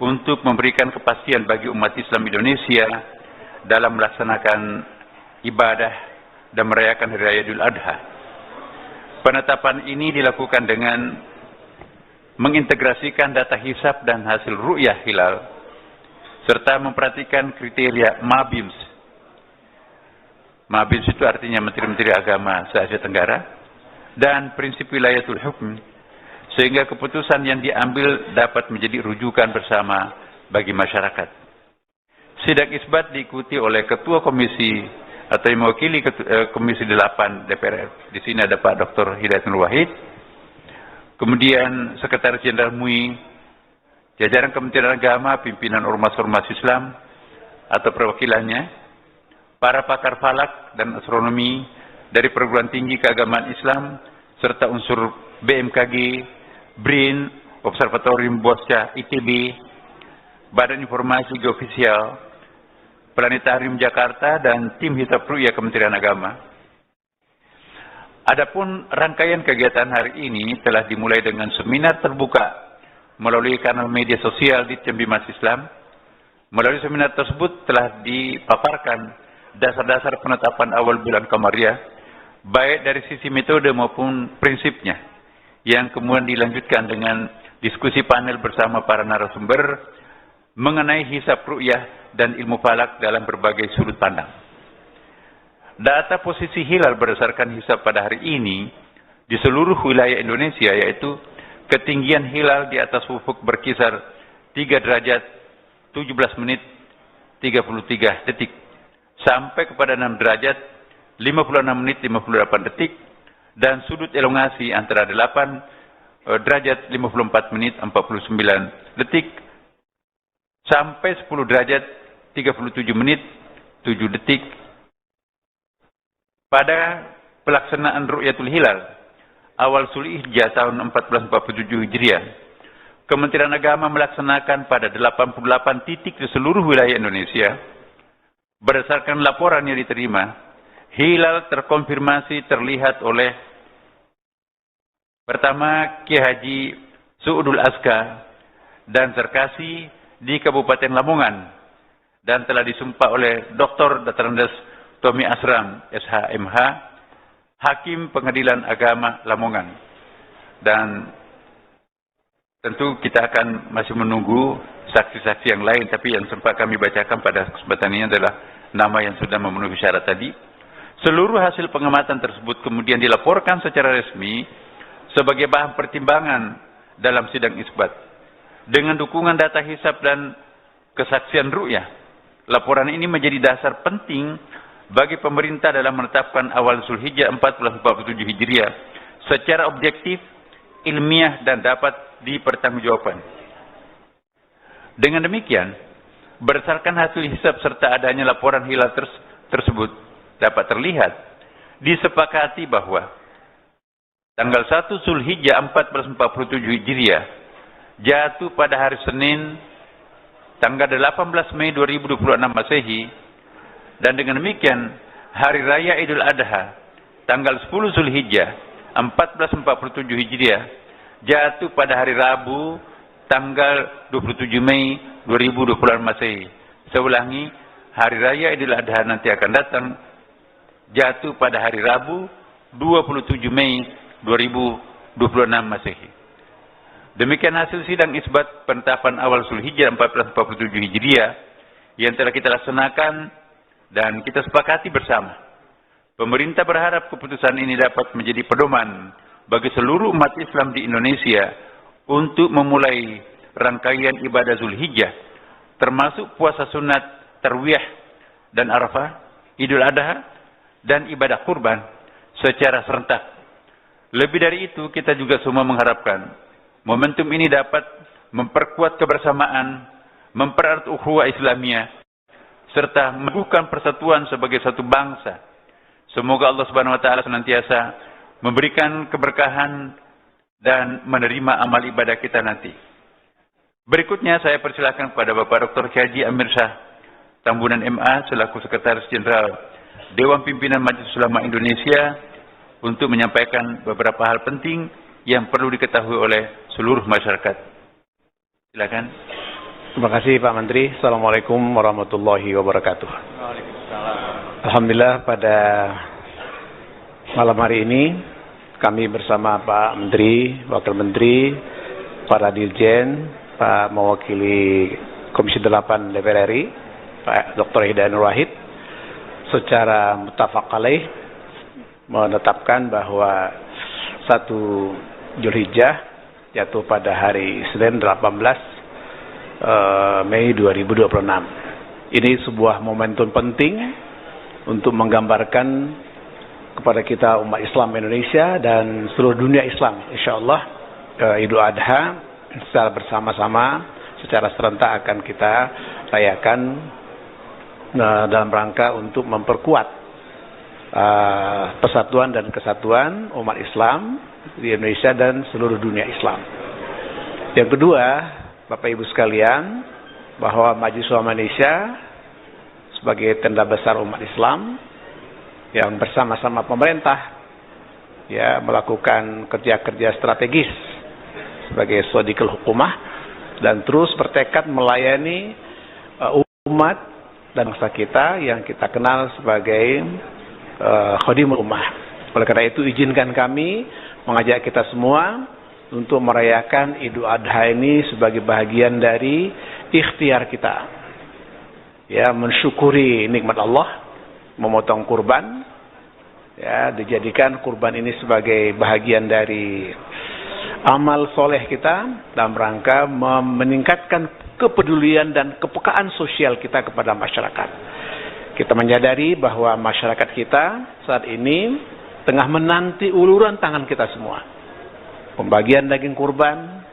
untuk memberikan kepastian bagi umat Islam Indonesia dalam melaksanakan ibadah dan merayakan Hari Raya Idul Adha. Penetapan ini dilakukan dengan mengintegrasikan data hisab dan hasil ru'yah hilal, serta memperhatikan kriteria MABIMS. MABIMS itu artinya Menteri-Menteri Agama se-Asia Tenggara, dan prinsip wilayatul hukm, sehingga keputusan yang diambil dapat menjadi rujukan bersama bagi masyarakat. Sidang isbat diikuti oleh Ketua Komisi atau yang mewakili Komisi 8 DPR. Di sini ada Pak Dr. Hidayat Nur Wahid. Kemudian Sekretaris Jenderal MUI, jajaran Kementerian Agama, pimpinan ormas-ormas Islam atau perwakilannya, para pakar falak dan astronomi dari perguruan tinggi keagamaan Islam, serta unsur BMKG, BRIN, Observatorium Bosca, ITB, Badan Informasi Geofisial, Planetarium Jakarta, dan tim Hisab Ru'yah Kementerian Agama. Adapun rangkaian kegiatan hari ini telah dimulai dengan seminar terbuka melalui kanal media sosial di Bimas Islam. Melalui seminar tersebut telah dipaparkan dasar-dasar penetapan awal bulan Qamariyah, baik dari sisi metode maupun prinsipnya, yang kemudian dilanjutkan dengan diskusi panel bersama para narasumber mengenai hisab ru'yah dan ilmu falak dalam berbagai sudut pandang. Data posisi hilal berdasarkan hisab pada hari ini di seluruh wilayah Indonesia, yaitu ketinggian hilal di atas ufuk berkisar 3 derajat 17 menit 33 detik sampai kepada 6 derajat 56 menit 58 detik, dan sudut elongasi antara 8 derajat 54 menit 49 detik sampai 10 derajat 37 menit 7 detik. Pada pelaksanaan Ru'yatul Hilal awal Zulhijjah tahun 1447 Hijriah, Kementerian Agama melaksanakan pada 88 titik di seluruh wilayah Indonesia. Berdasarkan laporan yang diterima, hilal terkonfirmasi terlihat oleh pertama Kiai Haji Su'udul Azka dan Zarkasi di Kabupaten Lamongan, dan telah disumpah oleh Dr. Dr. Tommy Asram, SHMH, Hakim Pengadilan Agama Lamongan. Dan tentu kita akan masih menunggu saksi-saksi yang lain, tapi yang sempat kami bacakan pada kesempatan ini adalah nama yang sudah memenuhi syarat tadi. Seluruh hasil pengamatan tersebut kemudian dilaporkan secara resmi sebagai bahan pertimbangan dalam sidang isbat. Dengan dukungan data hisab dan kesaksian ru'yah, laporan ini menjadi dasar penting bagi pemerintah dalam menetapkan awal Zulhijjah 1447 Hijriah secara objektif, ilmiah, dan dapat dipertanggungjawabkan. Dengan demikian, berdasarkan hasil hisab serta adanya laporan hilal tersebut dapat terlihat disepakati bahwa tanggal 1 Zulhijjah 1447 Hijriah jatuh pada hari Senin tanggal 18 Mei 2026 Masehi, dan dengan demikian hari raya Idul Adha tanggal 10 Zulhijjah 1447 Hijriah jatuh pada hari Rabu tanggal 27 Mei 2026 Masehi. Saya ulangi, hari raya Idul Adha nanti akan datang jatuh pada hari Rabu 27 Mei 2026 Masehi. Demikian hasil sidang isbat penetapan awal Zulhijjah 1447 Hijriah yang telah kita laksanakan dan kita sepakati bersama. Pemerintah berharap keputusan ini dapat menjadi pedoman bagi seluruh umat Islam di Indonesia untuk memulai rangkaian ibadah Zulhijjah, termasuk puasa sunat, tarwiyah, dan Arafah, Idul Adha, dan ibadah kurban secara serentak. Lebih dari itu, kita juga semua mengharapkan momentum ini dapat memperkuat kebersamaan, mempererat ukhuwah Islamiyah, serta meneguhkan persatuan sebagai satu bangsa. Semoga Allah Subhanahu wa taala senantiasa memberikan keberkahan dan menerima amal ibadah kita nanti. Berikutnya saya persilakan kepada Bapak Dr. Haji Amir Shah Tambunan MA selaku Sekretaris Jenderal Dewan Pimpinan Majelis Ulama Indonesia untuk menyampaikan beberapa hal penting yang perlu diketahui oleh seluruh masyarakat. Silakan.
Terima kasih Pak Menteri. Assalamualaikum warahmatullahi wabarakatuh. Alhamdulillah pada malam hari ini kami bersama Pak Menteri, Wakil Menteri, para Dirjen, Pak mewakili Komisi 8 DPR RI, Pak Dr. Hidayat Nur Wahid, secara muttafaq alaih menetapkan bahwa 1 Zulhijjah jatuh pada hari Senin 18 Mei 2026. Ini sebuah momentum penting untuk menggambarkan kepada kita umat Islam Indonesia dan seluruh dunia Islam, insyaallah Idul Adha secara bersama-sama, secara serentak akan kita rayakan dalam rangka untuk memperkuat persatuan dan kesatuan umat Islam di Indonesia dan seluruh dunia Islam. Yang kedua, Bapak Ibu sekalian, bahwa Majelis Ulama Indonesia sebagai tenda besar umat Islam yang bersama-sama pemerintah ya melakukan kerja-kerja strategis sebagai sodikul hukumah dan terus bertekad melayani umat dan bangsa kita yang kita kenal sebagai khadimul ummah. Oleh karena itu izinkan kami mengajak kita semua untuk merayakan Idul Adha ini sebagai bahagian dari ikhtiar kita. Ya, mensyukuri nikmat Allah, memotong kurban, ya, dijadikan kurban ini sebagai bahagian dari amal soleh kita dalam rangka meningkatkan kepedulian dan kepekaan sosial kita kepada masyarakat. Kita menyadari bahwa masyarakat kita saat ini tengah menanti uluran tangan kita semua. Pembagian daging kurban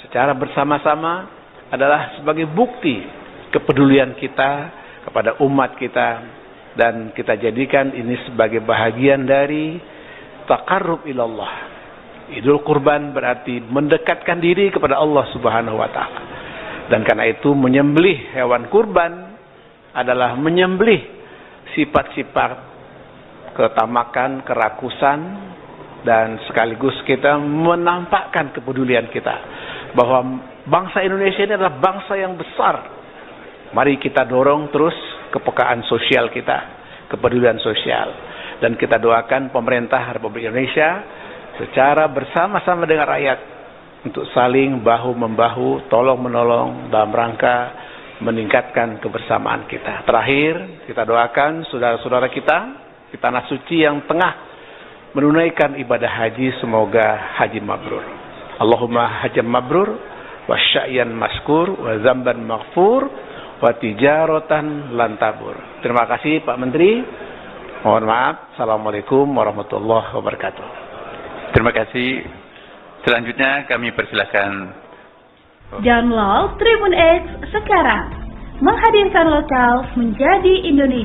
secara bersama-sama adalah sebagai bukti kepedulian kita kepada umat kita, dan kita jadikan ini sebagai bahagian dari taqarrub ilallah. Idul kurban berarti mendekatkan diri kepada Allah Subhanahu wa taala. Dan karena itu menyembelih hewan kurban adalah menyembelih sifat-sifat ketamakan, kerakusan, dan sekaligus kita menampakkan kepedulian kita bahwa bangsa Indonesia ini adalah bangsa yang besar. Mari kita dorong terus kepekaan sosial kita, kepedulian sosial, dan kita doakan pemerintah Republik Indonesia secara bersama-sama dengan rakyat untuk saling bahu-membahu, tolong-menolong dalam rangka meningkatkan kebersamaan kita. Terakhir, kita doakan saudara-saudara kita di tanah suci yang tengah menunaikan ibadah haji, semoga haji mabrur. Allahumma hajjam mabrur, wa sya'yan maskur, wa zamban maghfur, wa tijaratan lantabur. Terima kasih Pak Menteri. Mohon maaf. Assalamualaikum warahmatullahi wabarakatuh.
Terima kasih. Selanjutnya kami persilakan.
Download Tribun X sekarang. Menghadirkan lokal menjadi Indonesia.